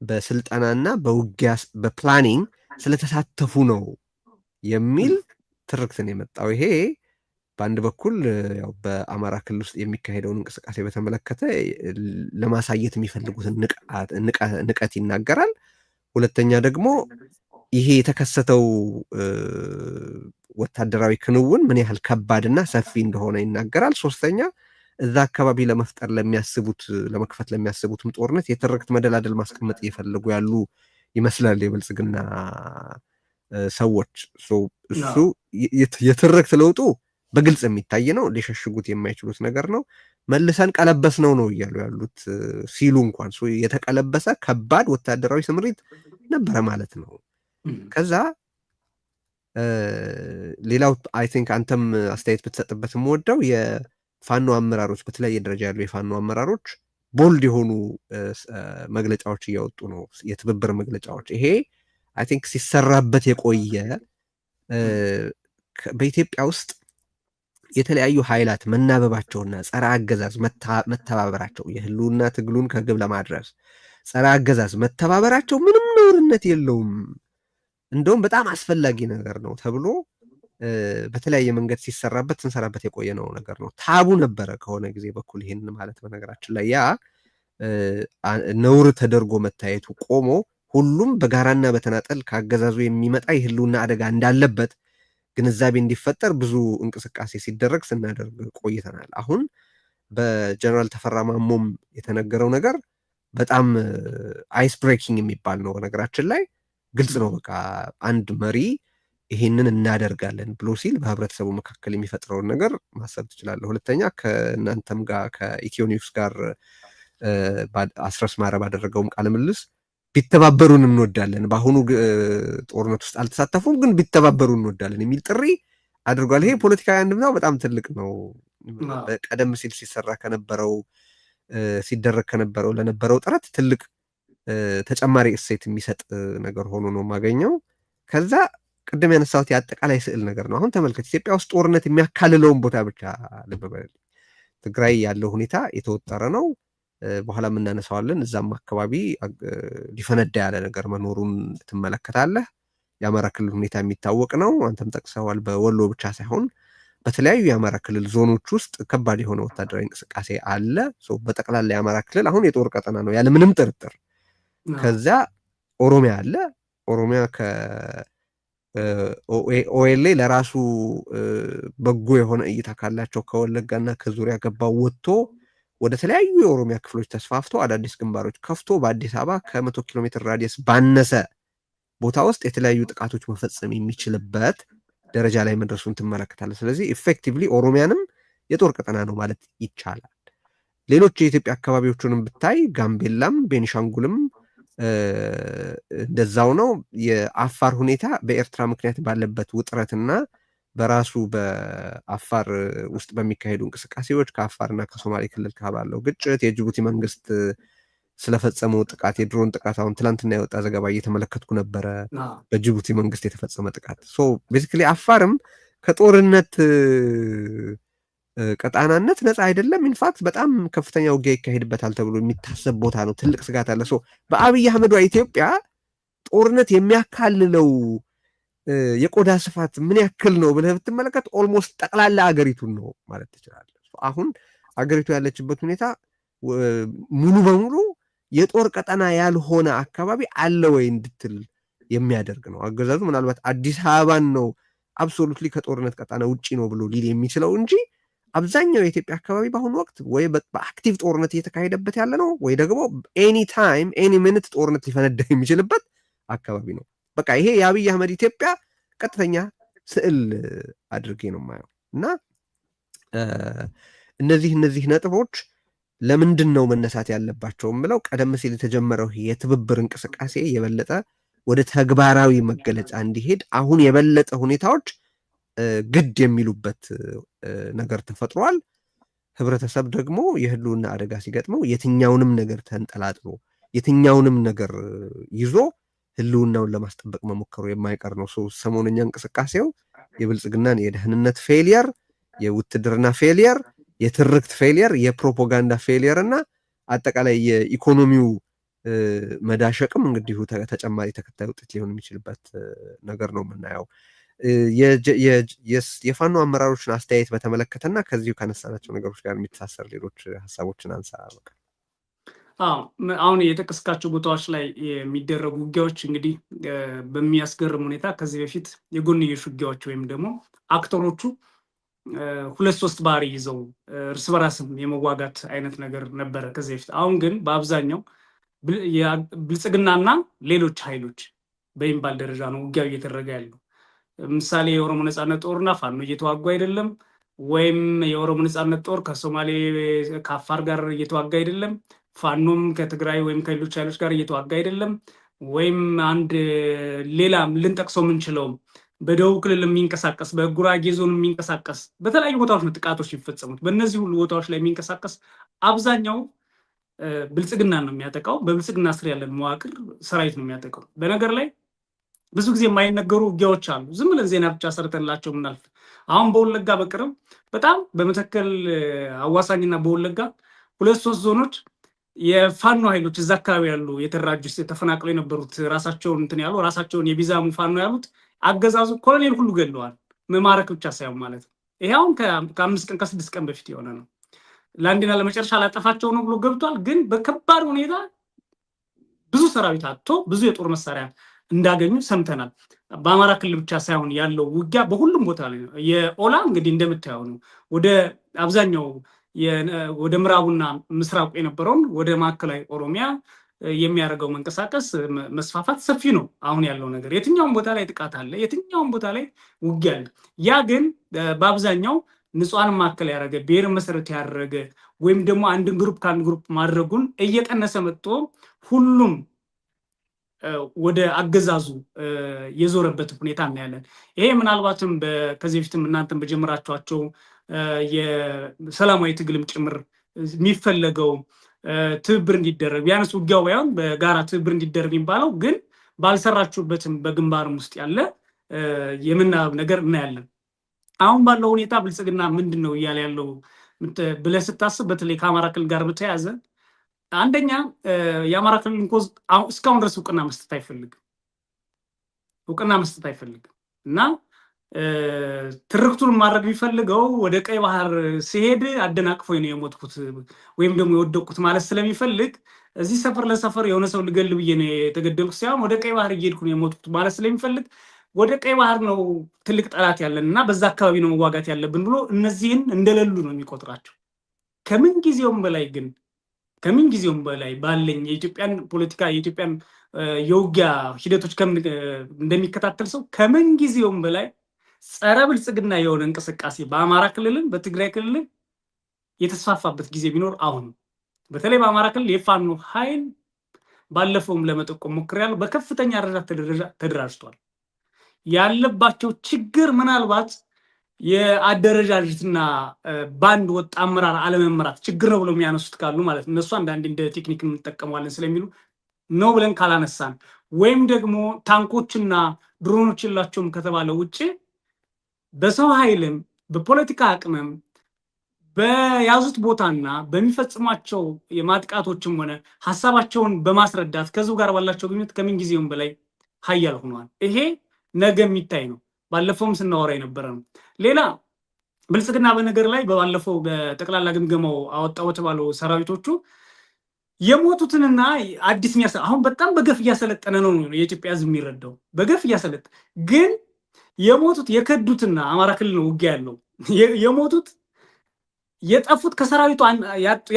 በስልጠናና በውጊያ በፕላኒንግ ስለተሳተፉ ነው የሚል ትርክትን የመጣው። ይሄ በአንድ በኩል ያው በአማራ ክልል ውስጥ የሚካሄደውን እንቅስቃሴ በተመለከተ ለማሳየት የሚፈልጉትን ንቀት ይናገራል። ሁለተኛ ደግሞ ይሄ የተከሰተው ወታደራዊ ክንውን ምን ያህል ከባድና ሰፊ እንደሆነ ይናገራል። ሶስተኛ እዛ አካባቢ ለመክፈት ለሚያስቡትም ጦርነት የትርክት መደላደል ማስቀመጥ እየፈለጉ ያሉ ይመስላል የብልጽግና ሰዎች። እሱ የትርክት ለውጡ በግልጽ የሚታይ ነው፣ ሊሸሽጉት የማይችሉት ነገር ነው። መልሰን ቀለበስ ነው እያሉ ያሉት ሲሉ እንኳን የተቀለበሰ ከባድ ወታደራዊ ስምሪት ነበረ ማለት ነው። ከዛ ሌላው አይ ቲንክ አንተም አስተያየት ብትሰጥበት የምወደው የፋኖ አመራሮች፣ በተለያየ ደረጃ ያሉ የፋኖ አመራሮች ቦልድ የሆኑ መግለጫዎች እያወጡ ነው፣ የትብብር መግለጫዎች። ይሄ አይ ቲንክ ሲሰራበት የቆየ በኢትዮጵያ ውስጥ የተለያዩ ኃይላት መናበባቸውና ጸረ አገዛዝ መተባበራቸው የህልውና ትግሉን ከግብ ለማድረስ ጸረ አገዛዝ መተባበራቸው ምንም ነውርነት የለውም፣ እንደውም በጣም አስፈላጊ ነገር ነው ተብሎ በተለያየ መንገድ ስንሰራበት የቆየ ነው ነገር ነው። ታቡ ነበረ ከሆነ ጊዜ በኩል ይሄንን ማለት በነገራችን ላይ ያ ነውር ተደርጎ መታየቱ ቆሞ ሁሉም በጋራና በተናጠል ከአገዛዙ የሚመጣ የህልውና አደጋ እንዳለበት ግንዛቤ እንዲፈጠር ብዙ እንቅስቃሴ ሲደረግ ስናደርግ ቆይተናል። አሁን በጀነራል ተፈራ ማሞም የተነገረው ነገር በጣም አይስ ብሬኪንግ የሚባል ነው። በነገራችን ላይ ግልጽ ነው። በቃ አንድ መሪ ይሄንን እናደርጋለን ብሎ ሲል በህብረተሰቡ መካከል የሚፈጥረውን ነገር ማሰብ ትችላለህ። ሁለተኛ ከእናንተም ጋር ከኢትዮ ኒውስ ጋር አስረስ ማረ ባደረገውም ቃለ ምልልስ ቢተባበሩን እንወዳለን፣ በአሁኑ ጦርነት ውስጥ አልተሳተፉም፣ ግን ቢተባበሩ እንወዳለን የሚል ጥሪ አድርጓል። ይሄ ፖለቲካዊ አንድምታው በጣም ትልቅ ነው። ቀደም ሲል ሲደረግ ከነበረው ለነበረው ጥረት ትልቅ ተጨማሪ እሴት የሚሰጥ ነገር ሆኖ ነው የማገኘው። ከዛ ቅድም ያነሳሁት የአጠቃላይ ስዕል ነገር ነው። አሁን ተመልከት፣ ኢትዮጵያ ውስጥ ጦርነት የሚያካልለውን ቦታ ብቻ ልብ በል። ትግራይ ያለው ሁኔታ የተወጠረ ነው። በኋላ የምናነሳዋለን። እዛም አካባቢ ሊፈነዳ ያለ ነገር መኖሩን ትመለከታለህ። የአማራ ክልል ሁኔታ የሚታወቅ ነው። አንተም ጠቅሰዋል። በወሎ ብቻ ሳይሆን በተለያዩ የአማራ ክልል ዞኖች ውስጥ ከባድ የሆነ ወታደራዊ እንቅስቃሴ አለ። በጠቅላላ የአማራ ክልል አሁን የጦር ቀጠና ነው ያለ ምንም ጥርጥር። ከዚያ ኦሮሚያ አለ። ኦሮሚያ ኦኤልኤ ለራሱ በጎ የሆነ እይታ ካላቸው ከወለጋና ከዙሪያ ገባው ወጥቶ ወደ ተለያዩ የኦሮሚያ ክፍሎች ተስፋፍቶ አዳዲስ ግንባሮች ከፍቶ በአዲስ አበባ ከ100 ኪሎ ሜትር ራዲየስ ባነሰ ቦታ ውስጥ የተለያዩ ጥቃቶች መፈጸም የሚችልበት ደረጃ ላይ መድረሱን ትመለከታለህ። ስለዚህ ኢፌክቲቭሊ ኦሮሚያንም የጦር ቀጠና ነው ማለት ይቻላል። ሌሎች የኢትዮጵያ አካባቢዎቹንም ብታይ ጋምቤላም ቤኒሻንጉልም እንደዛው ነው። የአፋር ሁኔታ በኤርትራ ምክንያት ባለበት ውጥረትና በራሱ በአፋር ውስጥ በሚካሄዱ እንቅስቃሴዎች ከአፋርና ከሶማሌ ክልል ባለው ግጭት የጅቡቲ መንግስት ስለፈጸመው ጥቃት የድሮን ጥቃት አሁን ትላንትና የወጣ ዘገባ እየተመለከትኩ ነበረ። በጅቡቲ መንግስት የተፈጸመ ጥቃት ቤሲክሊ አፋርም ከጦርነት ቀጣናነት ነፃ አይደለም። ኢንፋክት በጣም ከፍተኛ ውጊያ ይካሄድበታል ተብሎ የሚታሰብ ቦታ ነው። ትልቅ ስጋት አለ። በአብይ አህመዷ ኢትዮጵያ ጦርነት የሚያካልለው የቆዳ ስፋት ምን ያክል ነው ብለህ ብትመለከት ኦልሞስት ጠቅላላ አገሪቱን ነው ማለት ትችላለህ። አሁን አገሪቱ ያለችበት ሁኔታ ሙሉ በሙሉ የጦር ቀጠና ያልሆነ አካባቢ አለ ወይ እንድትል የሚያደርግ ነው። አገዛዙ ምናልባት አዲስ አበባን ነው አብሶሉትሊ ከጦርነት ቀጠና ውጪ ነው ብሎ ሊል የሚችለው እንጂ አብዛኛው የኢትዮጵያ አካባቢ በአሁኑ ወቅት ወይ በአክቲቭ ጦርነት እየተካሄደበት ያለ ነው ወይ ደግሞ ኤኒ ታይም ኤኒ ሚኒት ጦርነት ሊፈነዳ የሚችልበት አካባቢ ነው። በቃ ይሄ የአብይ አህመድ ኢትዮጵያ ቀጥተኛ ስዕል አድርጌ ነው የማየው። እና እነዚህ ነጥቦች ለምንድን ነው መነሳት ያለባቸው ብለው ቀደም ሲል የተጀመረው የትብብር እንቅስቃሴ የበለጠ ወደ ተግባራዊ መገለጫ እንዲሄድ አሁን የበለጠ ሁኔታዎች ግድ የሚሉበት ነገር ተፈጥሯል። ህብረተሰብ ደግሞ የህልውና አደጋ ሲገጥመው የትኛውንም ነገር ተንጠላጥሎ የትኛውንም ነገር ይዞ ህልውናውን ለማስጠበቅ መሞከሩ የማይቀር ነው። ሰሞነኛ እንቅስቃሴው የብልጽግናን የደህንነት ፌሊየር፣ የውትድርና ፌሊየር፣ የትርክት ፌሊየር፣ የፕሮፓጋንዳ ፌሊየር እና አጠቃላይ የኢኮኖሚው መዳሸቅም እንግዲሁ ተጨማሪ ተከታይ ውጤት ሊሆን የሚችልበት ነገር ነው የምናየው። የፋኖ አመራሮችን አስተያየት በተመለከተና ከዚሁ ካነሳናቸው ነገሮች ጋር የሚተሳሰር ሌሎች ሀሳቦችን አንሳ። አሁን የጠቀስካቸው ቦታዎች ላይ የሚደረጉ ውጊያዎች እንግዲህ በሚያስገርም ሁኔታ ከዚህ በፊት የጎንዮሽ ውጊያዎች ወይም ደግሞ አክተሮቹ 2-3 ባህሪ ይዘው እርስ በራስም የመዋጋት አይነት ነገር ነበረ ከዚህ በፊት። አሁን ግን በአብዛኛው ብልጽግናና ሌሎች ኃይሎች በሚባል ደረጃ ነው ውጊያው እየተደረገ ያለው። ምሳሌ የኦሮሞ ነጻነት ጦርና ፋኖ እየተዋጉ አይደለም፣ ወይም የኦሮሞ ነጻነት ጦር ከሶማሌ ከአፋር ጋር እየተዋጋ አይደለም፣ ፋኖም ከትግራይ ወይም ከሌሎች ኃይሎች ጋር እየተዋጋ አይደለም፣ ወይም አንድ ሌላ ልንጠቅሰው የምንችለው በደቡብ ክልል የሚንቀሳቀስ በጉራጌ ዞን የሚንቀሳቀስ በተለያዩ ቦታዎች ነው ጥቃቶች የሚፈጸሙት። በእነዚህ ሁሉ ቦታዎች ላይ የሚንቀሳቀስ አብዛኛው ብልጽግና ነው የሚያጠቃው። በብልጽግና ስር ያለን መዋቅር ሰራዊት ነው የሚያጠቃው። በነገር ላይ ብዙ ጊዜ የማይነገሩ ውጊያዎች አሉ፣ ዝም ብለን ዜና ብቻ ሰርተንላቸው ምናልፍ። አሁን በወለጋ በቅርብ በጣም በመተከል አዋሳኝና በወለጋ 2-3 ዞኖች የፋኖ ኃይሎች እዛ አካባቢ ያሉ የተደራጁ ተፈናቅለው የነበሩት ራሳቸውን እንትን ያሉ ራሳቸውን የቢዛሙ ፋኖ ያሉት አገዛዙ ኮሎኔል ሁሉ ገለዋል። መማረክ ብቻ ሳይሆን ማለት ነው። ይሄ አሁን ከ5 ቀን ከ6 ቀን በፊት የሆነ ነው። ለአንድና ለመጨረሻ ላጠፋቸው ነው ብሎ ገብቷል። ግን በከባድ ሁኔታ ብዙ ሰራዊት አጥቶ ብዙ የጦር መሳሪያ እንዳገኙ ሰምተናል። በአማራ ክልል ብቻ ሳይሆን ያለው ውጊያ በሁሉም ቦታ ላይ ነው። የኦላ እንግዲህ እንደምታየው ነው ወደ አብዛኛው ወደ ምዕራቡና ምስራቁ የነበረውን ወደ ማዕከላዊ ኦሮሚያ የሚያደርገው መንቀሳቀስ መስፋፋት ሰፊ ነው። አሁን ያለው ነገር የትኛውም ቦታ ላይ ጥቃት አለ፣ የትኛውም ቦታ ላይ ውጊያ አለ። ያ ግን በአብዛኛው ንጹሃንን ማዕከል ያደረገ ብሔር መሰረት ያደረገ ወይም ደግሞ አንድን ግሩፕ ከአንድ ግሩፕ ማድረጉን እየቀነሰ መጥቶ ሁሉም ወደ አገዛዙ የዞረበት ሁኔታ እናያለን። ይሄ ምናልባትም ከዚህ በፊትም እናንተም በጀመራችኋቸው የሰላማዊ ትግልም ጭምር የሚፈለገው ትብብር እንዲደረግ ቢያንስ ውጊያው ባይሆን በጋራ ትብብር እንዲደረግ የሚባለው ግን ባልሰራችሁበትም በግንባርም ውስጥ ያለ የምናብ ነገር እናያለን። አሁን ባለው ሁኔታ ብልጽግና ምንድን ነው እያለ ያለው ብለህ ስታስብ በተለይ ከአማራ ክልል ጋር በተያያዘ አንደኛ የአማራ ክልል ኮዝ እስካሁን ድረስ እውቅና መስጠት አይፈልግም እና ትርክቱን ማድረግ ቢፈልገው ወደ ቀይ ባህር ሲሄድ አደናቅፎኝ ነው የሞትኩት ወይም ደግሞ የወደቅኩት ማለት ስለሚፈልግ እዚህ ሰፈር ለሰፈር የሆነ ሰው ልገል ብዬ ነው የተገደልኩት ሳይሆን ወደ ቀይ ባህር እየሄድኩ ነው የሞትኩት ማለት ስለሚፈልግ ወደ ቀይ ባህር ነው ትልቅ ጠላት ያለን እና በዛ አካባቢ ነው መዋጋት ያለብን ብሎ እነዚህን እንደሌሉ ነው የሚቆጥራቸው። ከምን ጊዜውም በላይ ባለኝ የኢትዮጵያን ፖለቲካ የኢትዮጵያን የውጊያ ሂደቶች እንደሚከታተል ሰው ከምን ጊዜውም በላይ ጸረ ብልጽግና የሆነ እንቅስቃሴ በአማራ ክልልን በትግራይ ክልልን የተስፋፋበት ጊዜ ቢኖር አሁን በተለይ በአማራ ክልል የፋኖ ኃይል ባለፈውም ለመጠቆም ሞክሬያለሁ፣ በከፍተኛ ደረጃ ተደራጅቷል። ያለባቸው ችግር ምናልባት የአደረጃጀትና ባንድ ወጥ አመራር አለመመራት ችግር ነው ብለው የሚያነሱት ካሉ ማለት እነሱ አንዳንዴ እንደ ቴክኒክ እንጠቀመዋለን ስለሚሉ ነው ብለን ካላነሳን ወይም ደግሞ ታንኮችና ድሮኖች የላቸውም ከተባለ ውጭ በሰው ኃይልም በፖለቲካ አቅምም በያዙት ቦታና በሚፈጽሟቸው የማጥቃቶችም ሆነ ሀሳባቸውን በማስረዳት ከዚሁ ጋር ባላቸው ግንኙነት ከምን ጊዜውም በላይ ሀያል ሆኗል። ይሄ ነገ የሚታይ ነው። ባለፈውም ስናወራ የነበረ ነው። ሌላ ብልጽግና በነገር ላይ ባለፈው በጠቅላላ ግምገማው አወጣው የተባለው ሰራዊቶቹ የሞቱትንና አዲስ አሁን በጣም በገፍ እያሰለጠነ ነው የኢትዮጵያ ሕዝብ የሚረዳው በገፍ እያሰለጠነ ግን የሞቱት የከዱትና አማራ ክልል ነው ውጊያ ያለው የሞቱት የጠፉት ከሰራዊቱ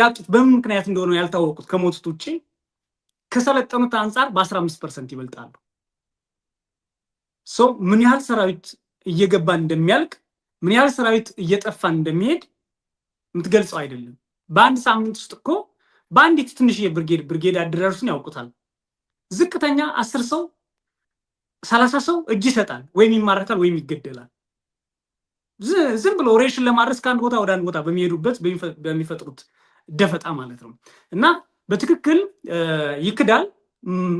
ያጡት በምን ምክንያት እንደሆነ ያልታወቁት ከሞቱት ውጪ ከሰለጠኑት አንጻር በ15% ይበልጣሉ። ምን ያህል ሰራዊት እየገባ እንደሚያልቅ ምን ያህል ሰራዊት እየጠፋ እንደሚሄድ የምትገልጸው አይደለም። በአንድ ሳምንት ውስጥ እኮ በአንዲት ትንሽ የብርጌድ አደራጁን ያውቁታል። ዝቅተኛ 10 ሰው 30 ሰው እጅ ይሰጣል ወይም ይማረካል ወይም ይገደላል። ዝም ብሎ ኦሬሽን ለማድረስ ከአንድ ቦታ ወደ አንድ ቦታ በሚሄዱበት በሚፈጥሩት ደፈጣ ማለት ነው። እና በትክክል ይክዳል፣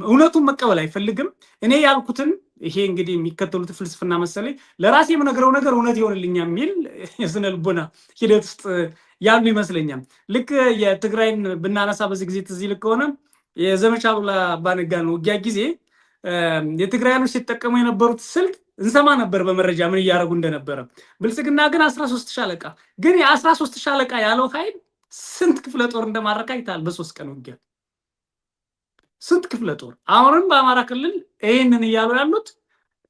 እውነቱን መቀበል አይፈልግም። እኔ ያልኩትን ይሄ እንግዲህ የሚከተሉት ፍልስፍና መሰለኝ ለራሴ የምነግረው ነገር እውነት ይሆንልኛል የሚል የስነ ልቦና ሂደት ውስጥ ያሉ ይመስለኛል። ልክ የትግራይን ብናነሳ በዚህ ጊዜ ትዝ ይልህ ከሆነ የዘመቻ ሉላ አባነጋ ነው ውጊያ ጊዜ የትግራያኖች ሲጠቀሙ የነበሩት ስልት እንሰማ ነበር በመረጃ ምን እያደረጉ እንደነበረ። ብልጽግና ግን 13 ሻለቃ ግን የ13 ሻለቃ ያለው ኃይል ስንት ክፍለ ጦር እንደማረካ ይታል። በ3 ቀን ውጊያ ስንት ክፍለ ጦር። አሁንም በአማራ ክልል ይህንን እያሉ ያሉት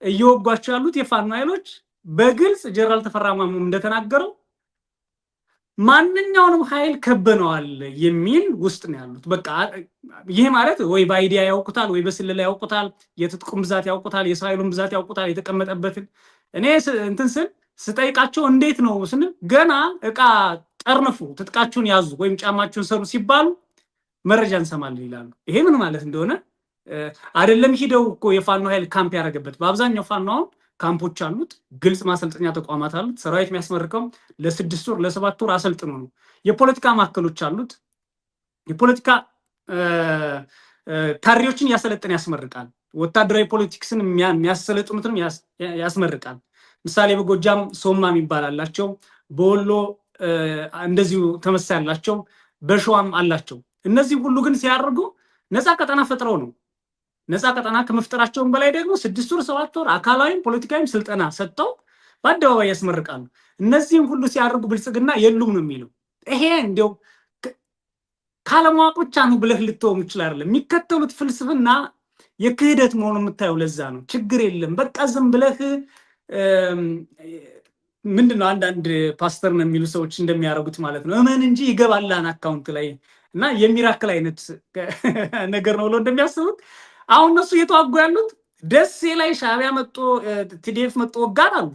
እየወጓቸው ያሉት የፋኖ ኃይሎች በግልጽ ጀነራል ተፈራ ማሞ እንደተናገረው ማንኛውንም ኃይል ከበነዋል የሚል ውስጥ ነው ያሉት። በቃ ይሄ ማለት ወይ በአይዲያ ያውቁታል፣ ወይ በስለላ ያውቁታል፣ የትጥቁም ብዛት ያውቁታል፣ የሳይሉም ብዛት ያውቁታል፣ የተቀመጠበትን። እኔ እንትን ስጠይቃቸው እንዴት ነው ስንል ገና እቃ ጠርንፉ፣ ትጥቃችሁን ያዙ ወይም ጫማችሁን ሰሩ ሲባሉ መረጃ እንሰማለን ይላሉ። ይሄ ምን ማለት እንደሆነ አይደለም። ሂደው እኮ የፋኖ ኃይል ካምፕ ያደረገበት በአብዛኛው ፋኖ አሁን ካምፖች አሉት፣ ግልጽ ማሰልጠኛ ተቋማት አሉት። ሰራዊት የሚያስመርቀው ለ6 ወር ለ7 ወር አሰልጥኖ ነው። የፖለቲካ ማዕከሎች አሉት። የፖለቲካ ካድሬዎችን ያሰለጥን ያስመርቃል። ወታደራዊ ፖለቲክስን የሚያሰለጥኑትንም ያስመርቃል። ምሳሌ በጎጃም ሶማ የሚባል አላቸው፣ በወሎ እንደዚሁ ተመሳሳይ አላቸው፣ በሸዋም አላቸው። እነዚህ ሁሉ ግን ሲያደርጉ ነፃ ቀጠና ፈጥረው ነው። ነፃ ቀጠና ከመፍጠራቸውን በላይ ደግሞ 6 ወር 7 ወር አካላዊም ፖለቲካዊም ስልጠና ሰጥተው በአደባባይ ያስመርቃሉ። እነዚህም ሁሉ ሲያደርጉ ብልጽግና የሉም ነው የሚለው። ይሄ እንዲያው ካለማወቅ ብቻ ነው ብለህ ልትወም ይችላል። የሚከተሉት ፍልስፍና የክህደት መሆኑ የምታየው ለዛ ነው። ችግር የለም በቃ ዝም ብለህ ምንድነው አንዳንድ ፓስተር ነው የሚሉ ሰዎች እንደሚያደርጉት ማለት ነው እመን እንጂ ይገባላን አካውንት ላይ እና የሚራክል አይነት ነገር ነው ብሎ እንደሚያስቡት አሁን እነሱ እየተዋጉ ያሉት ደሴ ላይ ሻዕቢያ መጥቶ ቲዲኤፍ መጥቶ ወጋን አሉ።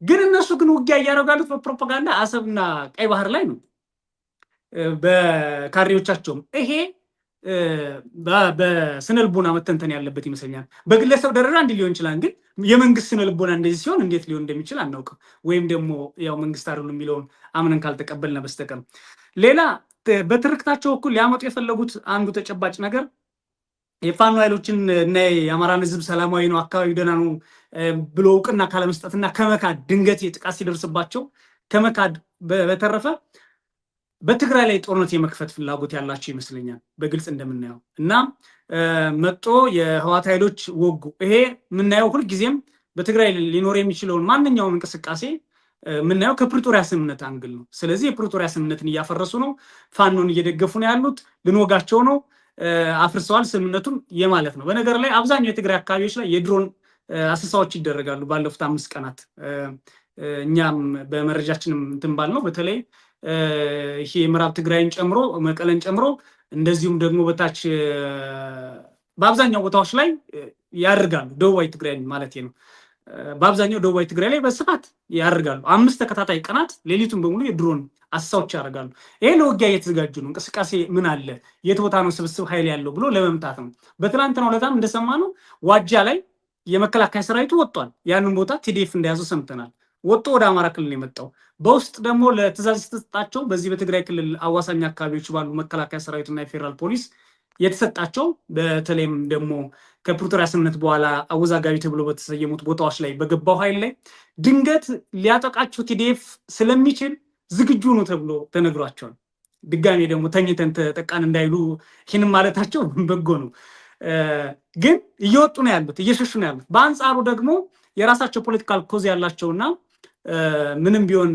ግን እነሱ ግን ውጊያ እያደረጉ ያሉት በፕሮፓጋንዳ አሰብና ቀይ ባህር ላይ ነው በካድሬዎቻቸውም። ይሄ በስነልቦና መተንተን ያለበት ይመስለኛል። በግለሰብ ደረጃ እንዲህ ሊሆን ይችላል፣ ግን የመንግስት ስነልቦና እንደዚህ ሲሆን እንዴት ሊሆን እንደሚችል አናውቅም። ወይም ደግሞ ያው መንግስት አይደሉም የሚለውን አምነን ካልተቀበልን በስተቀር ሌላ በትርክታቸው እኩል ሊያመጡ የፈለጉት አንዱ ተጨባጭ ነገር የፋኖ ኃይሎችን እና የአማራን ህዝብ ሰላማዊ ነው አካባቢ ደህና ነው ብሎ እውቅና ካለመስጠትና ከመካድ ድንገት ጥቃት ሲደርስባቸው ከመካድ በተረፈ በትግራይ ላይ ጦርነት የመክፈት ፍላጎት ያላቸው ይመስለኛል በግልጽ እንደምናየው። እና መጦ የህወሓት ኃይሎች ወጉ። ይሄ የምናየው ሁልጊዜም በትግራይ ሊኖር የሚችለውን ማንኛውም እንቅስቃሴ የምናየው ከፕሪቶሪያ ስምምነት አንግል ነው። ስለዚህ የፕሪቶሪያ ስምምነትን እያፈረሱ ነው፣ ፋኖን እየደገፉ ነው ያሉት፣ ልንወጋቸው ነው፣ አፍርሰዋል ስምምነቱን የማለት ነው። በነገር ላይ አብዛኛው የትግራይ አካባቢዎች ላይ የድሮን አሰሳዎች ይደረጋሉ ባለፉት 5 ቀናት። እኛም በመረጃችንም እንትን ባልነው በተለይ ይሄ ምዕራብ ትግራይን ጨምሮ መቀለን ጨምሮ እንደዚሁም ደግሞ በታች በአብዛኛው ቦታዎች ላይ ያደርጋሉ። ደቡባዊ ትግራይ ማለት ነው። በአብዛኛው ደቡባዊ ትግራይ ላይ በስፋት ያደርጋሉ። 5 ተከታታይ ቀናት ሌሊቱን በሙሉ የድሮን አሰሳዎች ያደርጋሉ። ይሄ ለውጊያ እየተዘጋጁ ነው። እንቅስቃሴ ምን አለ የት ቦታ ነው ስብስብ ኃይል ያለው ብሎ ለመምታት ነው። በትናንትናው ዕለታም እንደሰማነው ዋጃ ላይ የመከላከያ ሰራዊቱ ወጥቷል። ያንን ቦታ ቲዲኤፍ እንደያዙ ሰምተናል። ወጥቶ ወደ አማራ ክልል የመጣው በውስጥ ደግሞ ለትእዛዝ የተሰጣቸው በዚህ በትግራይ ክልል አዋሳኝ አካባቢዎች ባሉ መከላከያ ሰራዊትና የፌዴራል ፖሊስ የተሰጣቸው በተለይም ደግሞ ከፕሪቶሪያ ስምምነት በኋላ አወዛጋቢ ተብሎ በተሰየሙት ቦታዎች ላይ በገባው ኃይል ላይ ድንገት ሊያጠቃቸው ቲዲኤፍ ስለሚችል ዝግጁ ነው ተብሎ ተነግሯቸዋል። ድጋሜ ደግሞ ተኝተን ተጠቃን እንዳይሉ ይህንም ማለታቸው በጎ ነው። ግን እየወጡ ነው ያሉት፣ እየሸሹ ነው ያሉት። በአንጻሩ ደግሞ የራሳቸው ፖለቲካል ኮዝ ያላቸውና ምንም ቢሆን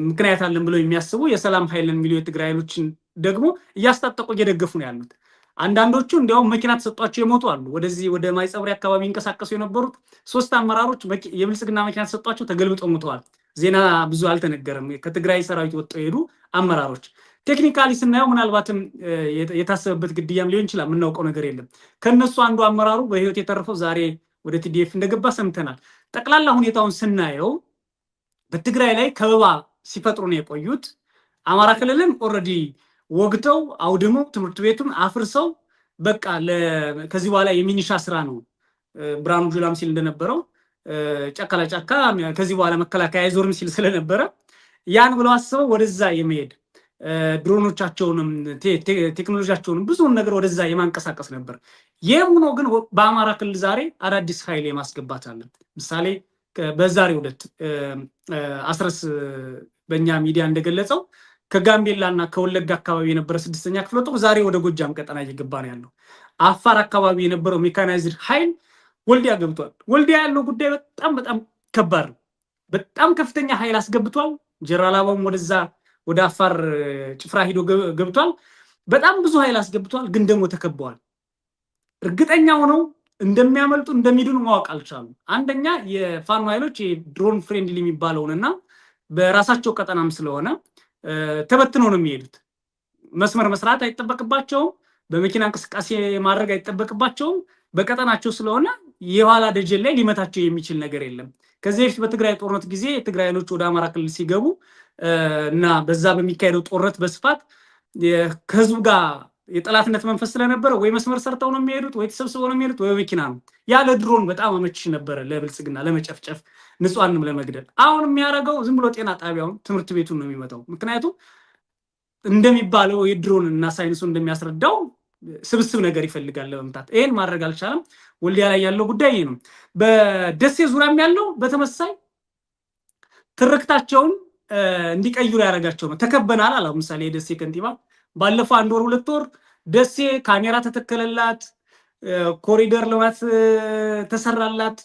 ምክንያት አለን ብለው የሚያስቡ የሰላም ኃይልን የሚሉ የትግራይ ኃይሎችን ደግሞ እያስታጠቁ እየደገፉ ነው ያሉት። አንዳንዶቹ እንዲያውም መኪና ተሰጧቸው የሞቱ አሉ። ወደዚህ ወደ ማይጸብሪ አካባቢ ይንቀሳቀሱ የነበሩት 3 አመራሮች የብልጽግና መኪና ተሰጧቸው ተገልብጠው ሞተዋል። ዜና ብዙ አልተነገረም። ከትግራይ ሰራዊት ወጥተው የሄዱ አመራሮች ቴክኒካሊ ስናየው ምናልባትም የታሰበበት ግድያም ሊሆን ይችላል። የምናውቀው ነገር የለም። ከነሱ አንዱ አመራሩ በህይወት የተረፈው ዛሬ ወደ ቲዲኤፍ እንደገባ ሰምተናል። ጠቅላላ ሁኔታውን ስናየው በትግራይ ላይ ከበባ ሲፈጥሩ ነው የቆዩት። አማራ ክልልን ኦልሬዲ ወግተው አውድመው ትምህርት ቤቱን አፍርሰው በቃ ከዚህ በኋላ የሚኒሻ ስራ ነው ብርሃኑ ጁላም ሲል እንደነበረው ጫካ ለጫካ ከዚህ በኋላ መከላከያ አይዞርም ሲል ስለነበረ ያን ብለው አስበው ወደዛ የመሄድ ድሮኖቻቸውንም ቴክኖሎጂያቸውንም ብዙውን ነገር ወደዛ የማንቀሳቀስ ነበር። ይህም ሆኖ ግን በአማራ ክልል ዛሬ አዳዲስ ኃይል የማስገባት አለ። ምሳሌ በዛሬው ዕለት አስረስ በእኛ ሚዲያ እንደገለጸው ከጋምቤላ እና ከወለጋ አካባቢ የነበረ 6ኛ ክፍለ ጦር ዛሬ ወደ ጎጃም ቀጠና እየገባ ነው ያለው። አፋር አካባቢ የነበረው ሜካናይዝድ ኃይል ወልዲያ ገብቷል። ወልዲያ ያለው ጉዳይ በጣም ከባድ ነው። በጣም ከፍተኛ ኃይል አስገብቷል። ጀነራል አበባውም ወደዛ ወደ አፋር ጭፍራ ሂዶ ገብቷል። በጣም ብዙ ኃይል አስገብቷል። ግን ደግሞ ተከበዋል። እርግጠኛ ሆነው እንደሚያመልጡ እንደሚድኑ ማወቅ አልቻሉም። አንደኛ የፋኖ ኃይሎች የድሮን ፍሬንድሊ የሚባለውንና በራሳቸው ቀጠናም ስለሆነ ተበትነው ነው የሚሄዱት። መስመር መስራት አይጠበቅባቸውም። በመኪና እንቅስቃሴ ማድረግ አይጠበቅባቸውም። በቀጠናቸው ስለሆነ የኋላ ደጀን ላይ ሊመታቸው የሚችል ነገር የለም። ከዚህ በፊት በትግራይ ጦርነት ጊዜ የትግራይ ኃይሎች ወደ አማራ ክልል ሲገቡ እና በዛ በሚካሄደው ጦርነት በስፋት ከህዝቡ ጋር የጠላትነት መንፈስ ስለነበረ ወይ መስመር ሰርተው ነው የሚሄዱት፣ ወይ ተሰብስበው ነው የሚሄዱት፣ ወይ መኪና ነው። ያለ ድሮን በጣም አመቺ ነበረ ለብልጽግና ለመጨፍጨፍ፣ ንጹሃንም ለመግደል። አሁን የሚያደርገው ዝም ብሎ ጤና ጣቢያውን ትምህርት ቤቱን ነው የሚመታው። ምክንያቱም እንደሚባለው የድሮን እና ሳይንሱ እንደሚያስረዳው ስብስብ ነገር ይፈልጋል ለመምታት። ይሄን ማድረግ አልቻለም። ወልዲያ ላይ ያለው ጉዳይ ይሄ ነው። በደሴ ዙሪያም ያለው በተመሳይ ትርክታቸውን እንዲቀይሩ ያደርጋቸው ነው። ተከበናል አላ ምሳሌ የደሴ ከንቲባ ባለፈው 1 ወር 2 ወር ደሴ ካሜራ ተተከለላት፣ ኮሪደር ልማት ተሰራላት፣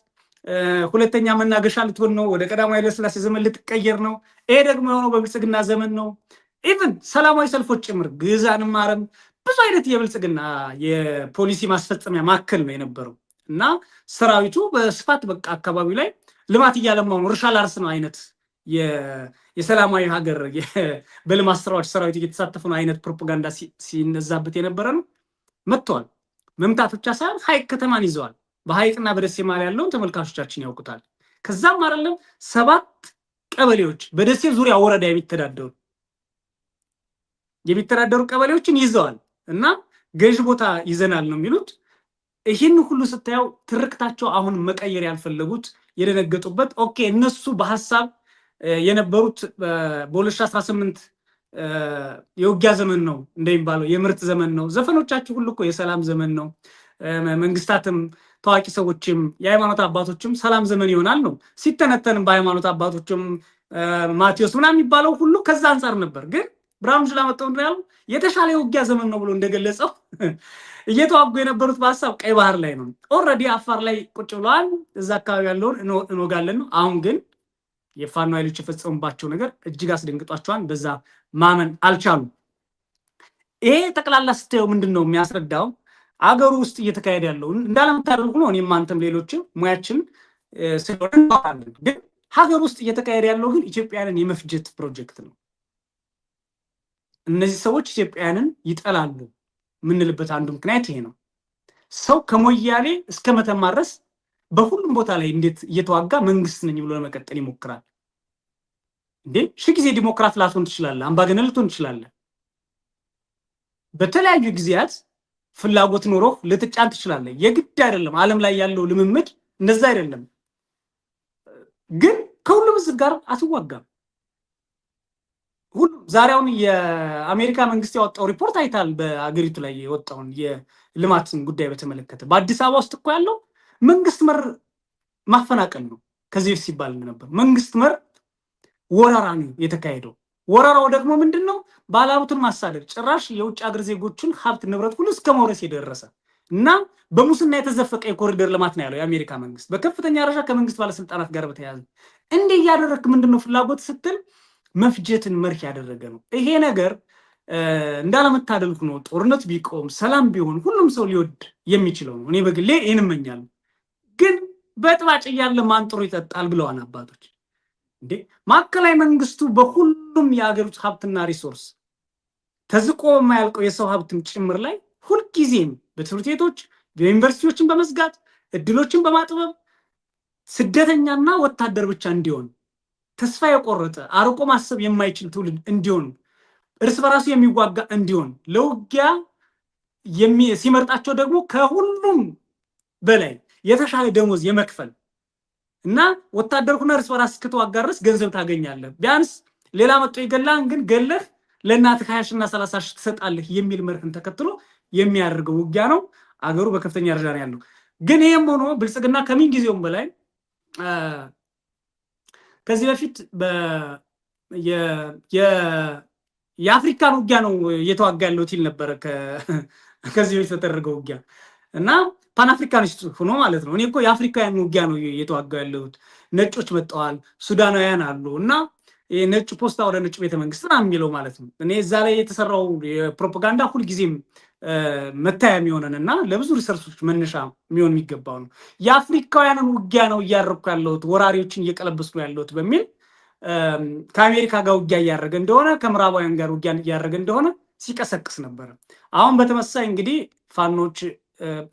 ሁለተኛ መናገሻ ልትሆን ነው፣ ወደ ቀዳማዊ ኃይለ ሥላሴ ዘመን ልትቀየር ነው። ይሄ ደግሞ የሆነው በብልጽግና ዘመን ነው። ኢቭን ሰላማዊ ሰልፎች ጭምር ግዛንም ማረም ብዙ አይነት የብልጽግና የፖሊሲ ማስፈጸሚያ ማዕከል ነው የነበረው እና ሰራዊቱ በስፋት በቃ አካባቢው ላይ ልማት እያለማው ነው፣ እርሻ ላርስ ነው አይነት የሰላማዊ ሀገር በልማት ስራዎች ሰራዊት እየተሳተፉ ነው አይነት ፕሮፓጋንዳ ሲነዛበት የነበረ ነው። መጥተዋል። መምታት ብቻ ሳይሆን ሀይቅ ከተማን ይዘዋል። በሀይቅና በደሴ መሃል ያለውን ተመልካቾቻችን ያውቁታል። ከዛም አይደለም 7 ቀበሌዎች በደሴ ዙሪያ ወረዳ የሚተዳደሩ ቀበሌዎችን ይዘዋል እና ገዥ ቦታ ይዘናል ነው የሚሉት። ይህን ሁሉ ስታየው ትርክታቸው አሁን መቀየር ያልፈለጉት የደነገጡበት ኦኬ እነሱ በሐሳብ የነበሩት በ2018 የውጊያ ዘመን ነው እንደሚባለው የምርት ዘመን ነው። ዘፈኖቻችሁ ሁሉ እኮ የሰላም ዘመን ነው። መንግስታትም ታዋቂ ሰዎችም የሃይማኖት አባቶችም ሰላም ዘመን ይሆናል ነው ሲተነተንም በሃይማኖት አባቶችም ማቴዎስ ምናምን የሚባለው ሁሉ ከዛ አንፃር ነበር። ግን ብርሃኑ ጁላ መጥተው እንዳሉ የተሻለ የውጊያ ዘመን ነው ብሎ እንደገለጸው እየተዋጉ የነበሩት በሐሳብ ቀይ ባህር ላይ ነው። ኦልሬዲ አፋር ላይ ቁጭ ብለዋል። እዛ አካባቢ ያለውን እንወጋለን ነው። አሁን ግን የፋኖ ኃይሎች የፈጸሙባቸው ነገር እጅግ አስደንግጧቸዋል። በዛ ማመን አልቻሉም። ይሄ ጠቅላላ ስታየው ምንድነው የሚያስረዳው? አገሩ ውስጥ እየተካሄደ ያለው እንዳለምታደርጉ ነው። እኔም አንተም ሌሎችም ሙያችን ስለሆነ እንባለን። ግን ሀገር ውስጥ እየተካሄደ ያለው ግን ኢትዮጵያንን የመፍጀት ፕሮጀክት ነው። እነዚህ ሰዎች ኢትዮጵያንን ይጠላሉ የምንልበት አንዱ ምክንያት ይሄ ነው። ሰው ከሞያሌ እስከ መተማ ድረስ በሁሉም ቦታ ላይ እንዴት እየተዋጋ መንግስት ነኝ ብሎ ለመቀጠል ይሞክራል እንዴ? ሺህ ጊዜ ዲሞክራት ላትሆን ትችላለህ፣ አምባገነን ልትሆን ትችላለህ። በተለያዩ ጊዜያት ፍላጎት ኖሮ ልትጫን ትችላለህ። የግድ አይደለም። ዓለም ላይ ያለው ልምምድ እንደዛ አይደለም። ግን ከሁሉም ህዝብ ጋር አትዋጋም። ሁሉም ዛሬውን የአሜሪካ መንግስት ያወጣው ሪፖርት አይታል። በአገሪቱ ላይ የወጣውን የልማትን ጉዳይ በተመለከተ በአዲስ አበባ ውስጥ እኮ ያለው መንግስት መር ማፈናቀል ነው። ከዚህ በፊት ሲባል ነበር መንግስት መር ወረራ ነው የተካሄደው። ወረራው ደግሞ ምንድነው? ባለሀብቱን ማሳደድ፣ ጭራሽ የውጭ ሀገር ዜጎችን ሀብት ንብረት ሁሉ እስከ መውረስ የደረሰ እና በሙስና የተዘፈቀ የኮሪደር ልማት ነው ያለው የአሜሪካ መንግስት በከፍተኛ ደረጃ ከመንግስት ባለስልጣናት ጋር በተያያዘ እንደ ያደረክ ምንድነው ፍላጎት ስትል መፍጀትን መርህ ያደረገ ነው። ይሄ ነገር እንዳለመታደል ነው። ጦርነት ቢቆም ሰላም ቢሆን ሁሉም ሰው ሊወድ የሚችለው ነው። እኔ በግሌ ይሄን እመኛለሁ። ግን በጥባጭ እያለ ማን ጥሩ ይጠጣል ብለዋል አባቶች። እንዴ ማዕከላዊ መንግስቱ በሁሉም የሀገሪቱ ሀብትና ሪሶርስ ተዝቆ የማያልቀው የሰው ሀብትም ጭምር ላይ ሁልጊዜም በትምህርት ቤቶች በዩኒቨርሲቲዎችን በመዝጋት እድሎችን በማጥበብ ስደተኛና ወታደር ብቻ እንዲሆን ተስፋ የቆረጠ አርቆ ማሰብ የማይችል ትውልድ እንዲሆን እርስ በራሱ የሚዋጋ እንዲሆን ለውጊያ ሲመርጣቸው ደግሞ ከሁሉም በላይ የተሻለ ደሞዝ የመክፈል እና ወታደር ሆነ እርስ በራስ እስክትዋጋ ድረስ ገንዘብ ታገኛለህ። ቢያንስ ሌላ መጥቶ ይገላል፣ ግን ገለህ ለእናትህ 20 እና 30 ሺህ ትሰጣለህ የሚል መርህን ተከትሎ የሚያደርገው ውጊያ ነው። አገሩ በከፍተኛ ደረጃ ነው ያለው። ግን ይሄም ሆኖ ብልጽግና ከምን ጊዜውም በላይ ከዚህ በፊት የአፍሪካን ውጊያ ነው እየተዋጋ ያለው ይል ነበረ ከዚህ በፊት በተደረገው ውጊያ እና ፓን አፍሪካኒስት ሆኖ ማለት ነው። እኔ እኮ የአፍሪካውያን ውጊያ ነው እየተዋጋ ያለሁት፣ ነጮች መጥተዋል፣ ሱዳናውያን አሉ እና ነጭ ፖስታ ወደ ነጭ ቤተመንግስት ነው የሚለው ማለት ነው። እኔ እዛ ላይ የተሰራው የፕሮፓጋንዳ ሁልጊዜም መታያ የሚሆነን እና ለብዙ ሪሰርቾች መነሻ የሚሆን የሚገባው ነው። የአፍሪካውያንን ውጊያ ነው እያደረኩ ያለሁት፣ ወራሪዎችን እየቀለበስኩ ያለሁት በሚል ከአሜሪካ ጋር ውጊያ እያደረገ እንደሆነ ከምዕራባውያን ጋር ውጊያ እያደረገ እንደሆነ ሲቀሰቅስ ነበረ። አሁን በተመሳሳይ እንግዲህ ፋኖች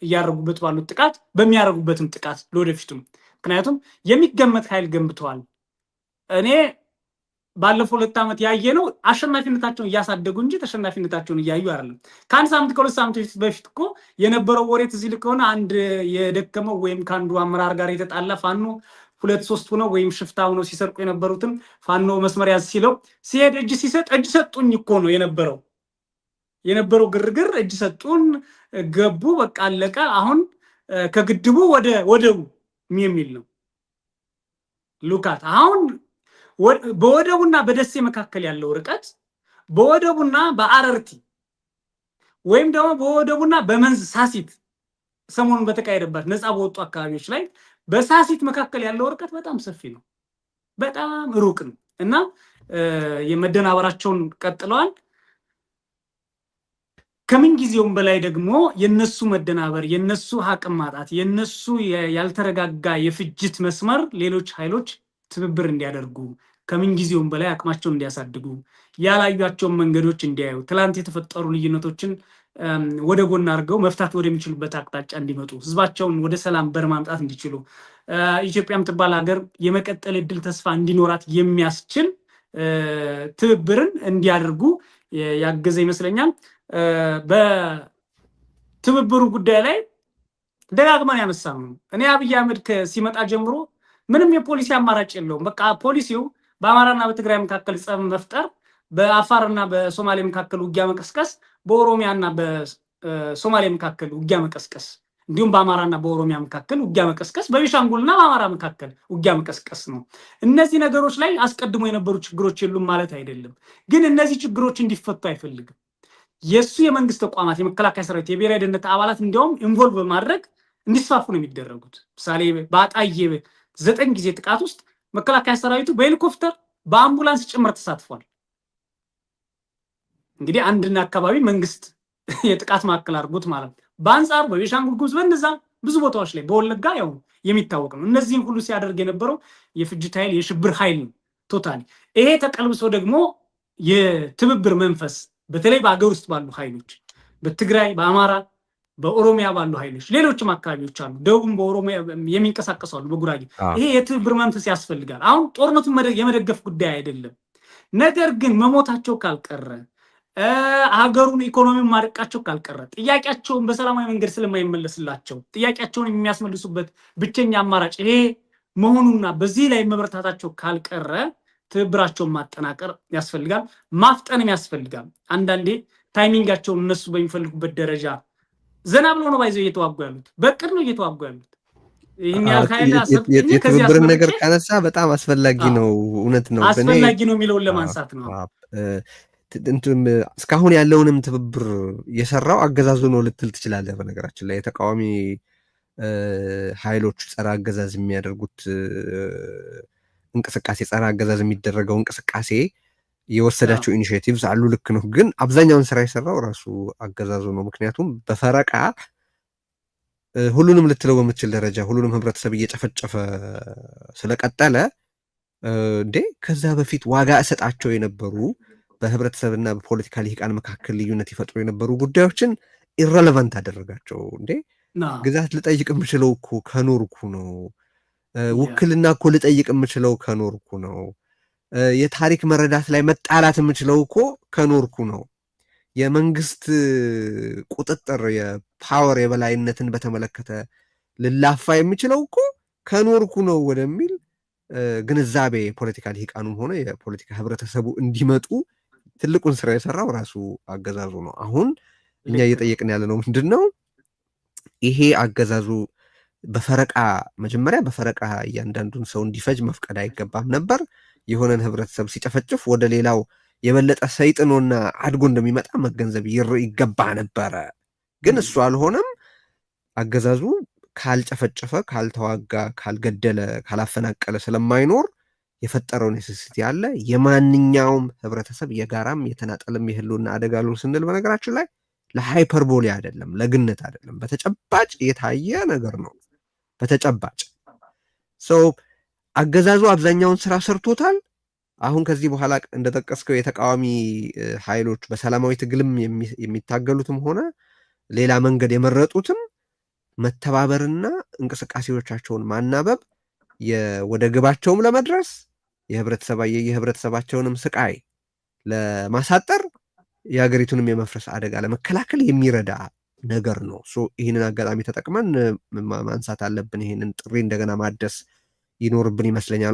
እያደረጉበት ባሉት ጥቃት በሚያደርጉበትም ጥቃት ለወደፊቱም፣ ምክንያቱም የሚገመት ኃይል ገንብተዋል። እኔ ባለፈው 2 ዓመት ያየ ነው አሸናፊነታቸውን እያሳደጉ እንጂ ተሸናፊነታቸውን እያዩ አይደለም። ከአንድ ሳምንት ከ2 ሳምንት በፊት እኮ የነበረው ወሬ ትዝ ይልህ ከሆነ አንድ የደከመው ወይም ከአንዱ አመራር ጋር የተጣላ ፋኖ 2-3 ሆነው ወይም ሽፍታ ሆነው ሲሰርቁ የነበሩትም ፋኖ መስመር ያዝ ሲለው ሲሄድ እጅ ሲሰጥ እጅ ሰጡኝ እኮ ነው የነበረው ግርግር። እጅ ሰጡን ገቡ፣ በቃ አለቀ። አሁን ከግድቡ ወደ ወደቡ የሚል ነው ሉካት። አሁን በወደቡና በደሴ መካከል ያለው ርቀት በወደቡና በአረርቲ ወይም ደግሞ በወደቡና በመንዝ ሳሲት ሰሞኑን በተካሄደባት ነፃ በወጡ አካባቢዎች ላይ በሳሲት መካከል ያለው ርቀት በጣም ሰፊ ነው፣ በጣም ሩቅ ነው እና የመደናበራቸውን ቀጥለዋል። ከምን ጊዜውም በላይ ደግሞ የነሱ መደናበር፣ የነሱ አቅም ማጣት፣ የነሱ ያልተረጋጋ የፍጅት መስመር ሌሎች ኃይሎች ትብብር እንዲያደርጉ ከምን ጊዜውም በላይ አቅማቸውን እንዲያሳድጉ ያላዩቸውን መንገዶች እንዲያዩ ትላንት የተፈጠሩ ልዩነቶችን ወደ ጎን አድርገው መፍታት ወደሚችሉበት አቅጣጫ እንዲመጡ ህዝባቸውን ወደ ሰላም በር ማምጣት እንዲችሉ ኢትዮጵያ የምትባል ሀገር የመቀጠል እድል ተስፋ እንዲኖራት የሚያስችል ትብብርን እንዲያደርጉ ያገዘ ይመስለኛል። በትብብሩ ጉዳይ ላይ ደጋግመን ያነሳነው እኔ አብይ አህመድ ሲመጣ ጀምሮ ምንም የፖሊሲ አማራጭ የለውም። በቃ ፖሊሲው በአማራና በትግራይ መካከል ጸብ መፍጠር፣ በአፋርና በሶማሌ መካከል ውጊያ መቀስቀስ፣ በኦሮሚያና በሶማሌ መካከል ውጊያ መቀስቀስ፣ እንዲሁም በአማራና በኦሮሚያ መካከል ውጊያ መቀስቀስ፣ በቤኒሻንጉልና በአማራ መካከል ውጊያ መቀስቀስ ነው። እነዚህ ነገሮች ላይ አስቀድሞ የነበሩ ችግሮች የሉም ማለት አይደለም፣ ግን እነዚህ ችግሮች እንዲፈቱ አይፈልግም። የሱ የመንግስት ተቋማት የመከላከያ ሰራዊት፣ የብሔራዊ ደህንነት አባላት እንዲያውም ኢንቮልቭ በማድረግ እንዲስፋፉ ነው የሚደረጉት። ምሳሌ በአጣዬ 9 ጊዜ ጥቃት ውስጥ መከላከያ ሰራዊቱ በሄሊኮፕተር በአምቡላንስ ጭምር ተሳትፏል። እንግዲህ አንድና አካባቢ መንግስት የጥቃት ማዕከል አድርጎት ማለት ነው። በአንጻሩ በቤኒሻንጉል ጉሙዝ በእነዛ ብዙ ቦታዎች ላይ በወለጋ ያው የሚታወቅ ነው። እነዚህን ሁሉ ሲያደርግ የነበረው የፍጅት ኃይል የሽብር ኃይል ነው ቶታሊ። ይሄ ተቀልብሶ ደግሞ የትብብር መንፈስ በተለይ በአገር ውስጥ ባሉ ኃይሎች በትግራይ፣ በአማራ፣ በኦሮሚያ ባሉ ኃይሎች ሌሎችም አካባቢዎች አሉ፣ ደቡብም በኦሮሚያ የሚንቀሳቀሱ አሉ፣ በጉራጌ ይሄ የትብብር መንፈስ ያስፈልጋል። አሁን ጦርነቱን የመደገፍ ጉዳይ አይደለም። ነገር ግን መሞታቸው ካልቀረ ሀገሩን ኢኮኖሚውን ማደቃቸው ካልቀረ ጥያቄያቸውን በሰላማዊ መንገድ ስለማይመለስላቸው ጥያቄያቸውን የሚያስመልሱበት ብቸኛ አማራጭ ይሄ መሆኑና በዚህ ላይ መበረታታቸው ካልቀረ ትብብራቸውን ማጠናቀር ያስፈልጋል፣ ማፍጠንም ያስፈልጋል። አንዳንዴ ታይሚንጋቸውን እነሱ በሚፈልጉበት ደረጃ ዘና ብሎ ነው ባይዘው እየተዋጉ ያሉት፣ በቅድ ነው እየተዋጉ ያሉት። ይሄን ያህል ኃይል የትብብርን ነገር ካነሳ በጣም አስፈላጊ ነው። እውነት ነው፣ አስፈላጊ ነው የሚለውን ለማንሳት ነው። እስካሁን ያለውንም ትብብር የሰራው አገዛዙ ነው ልትል ትችላለህ። በነገራችን ላይ የተቃዋሚ ኃይሎች ጸረ አገዛዝ የሚያደርጉት እንቅስቃሴ፣ ጸረ አገዛዝ የሚደረገው እንቅስቃሴ የወሰዳቸው ኢኒሼቲቭስ አሉ። ልክ ነው። ግን አብዛኛውን ስራ የሰራው ራሱ አገዛዙ ነው። ምክንያቱም በፈረቃ ሁሉንም ልትለው በምትችል ደረጃ ሁሉንም ህብረተሰብ እየጨፈጨፈ ስለቀጠለ ከዛ በፊት ዋጋ እሰጣቸው የነበሩ በህብረተሰብና በፖለቲካ ልሂቃን መካከል ልዩነት ይፈጥሩ የነበሩ ጉዳዮችን ኢረሌቫንት አደረጋቸው። ግዛት ልጠይቅ የምችለው እኮ ከኖርኩ ነው። ውክልና እኮ ልጠይቅ የምችለው ከኖርኩ ነው። የታሪክ መረዳት ላይ መጣላት የምችለው እኮ ከኖርኩ ነው። የመንግስት ቁጥጥር የፓወር የበላይነትን በተመለከተ ልላፋ የምችለው እኮ ከኖርኩ ነው ወደሚል ግንዛቤ የፖለቲካ ልሂቃኑም ሆነ የፖለቲካ ህብረተሰቡ እንዲመጡ ትልቁን ስራ የሰራው ራሱ አገዛዙ ነው። አሁን እኛ እየጠየቅን ያለ ነው ምንድን ነው ይሄ አገዛዙ በፈረቃ መጀመሪያ በፈረቃ እያንዳንዱን ሰው እንዲፈጅ መፍቀድ አይገባም ነበር። የሆነን ህብረተሰብ ሲጨፈጭፍ ወደ ሌላው የበለጠ ሰይጥኖና አድጎ እንደሚመጣ መገንዘብ ይገባ ነበረ። ግን እሱ አልሆነም። አገዛዙ ካልጨፈጨፈ፣ ካልተዋጋ፣ ካልገደለ፣ ካላፈናቀለ ስለማይኖር የፈጠረው ኔሴሲቲ አለ። የማንኛውም ህብረተሰብ የጋራም የተናጠልም የህልውና አደጋ ነው ስንል በነገራችን ላይ ለሃይፐርቦሊ አይደለም፣ ለግነት አይደለም፣ በተጨባጭ የታየ ነገር ነው። በተጨባጭ አገዛዙ አብዛኛውን ስራ ሰርቶታል። አሁን ከዚህ በኋላ እንደጠቀስከው የተቃዋሚ ኃይሎች በሰላማዊ ትግልም የሚታገሉትም ሆነ ሌላ መንገድ የመረጡትም መተባበርና እንቅስቃሴዎቻቸውን ማናበብ ወደ ግባቸውም ለመድረስ የህብረተሰባቸውንም ስቃይ ለማሳጠር የሀገሪቱንም የመፍረስ አደጋ ለመከላከል የሚረዳ ነገር ነው። ይህንን አጋጣሚ ተጠቅመን ማንሳት አለብን። ይህንን ጥሪ እንደገና ማደስ ይኖርብን ይመስለኛል።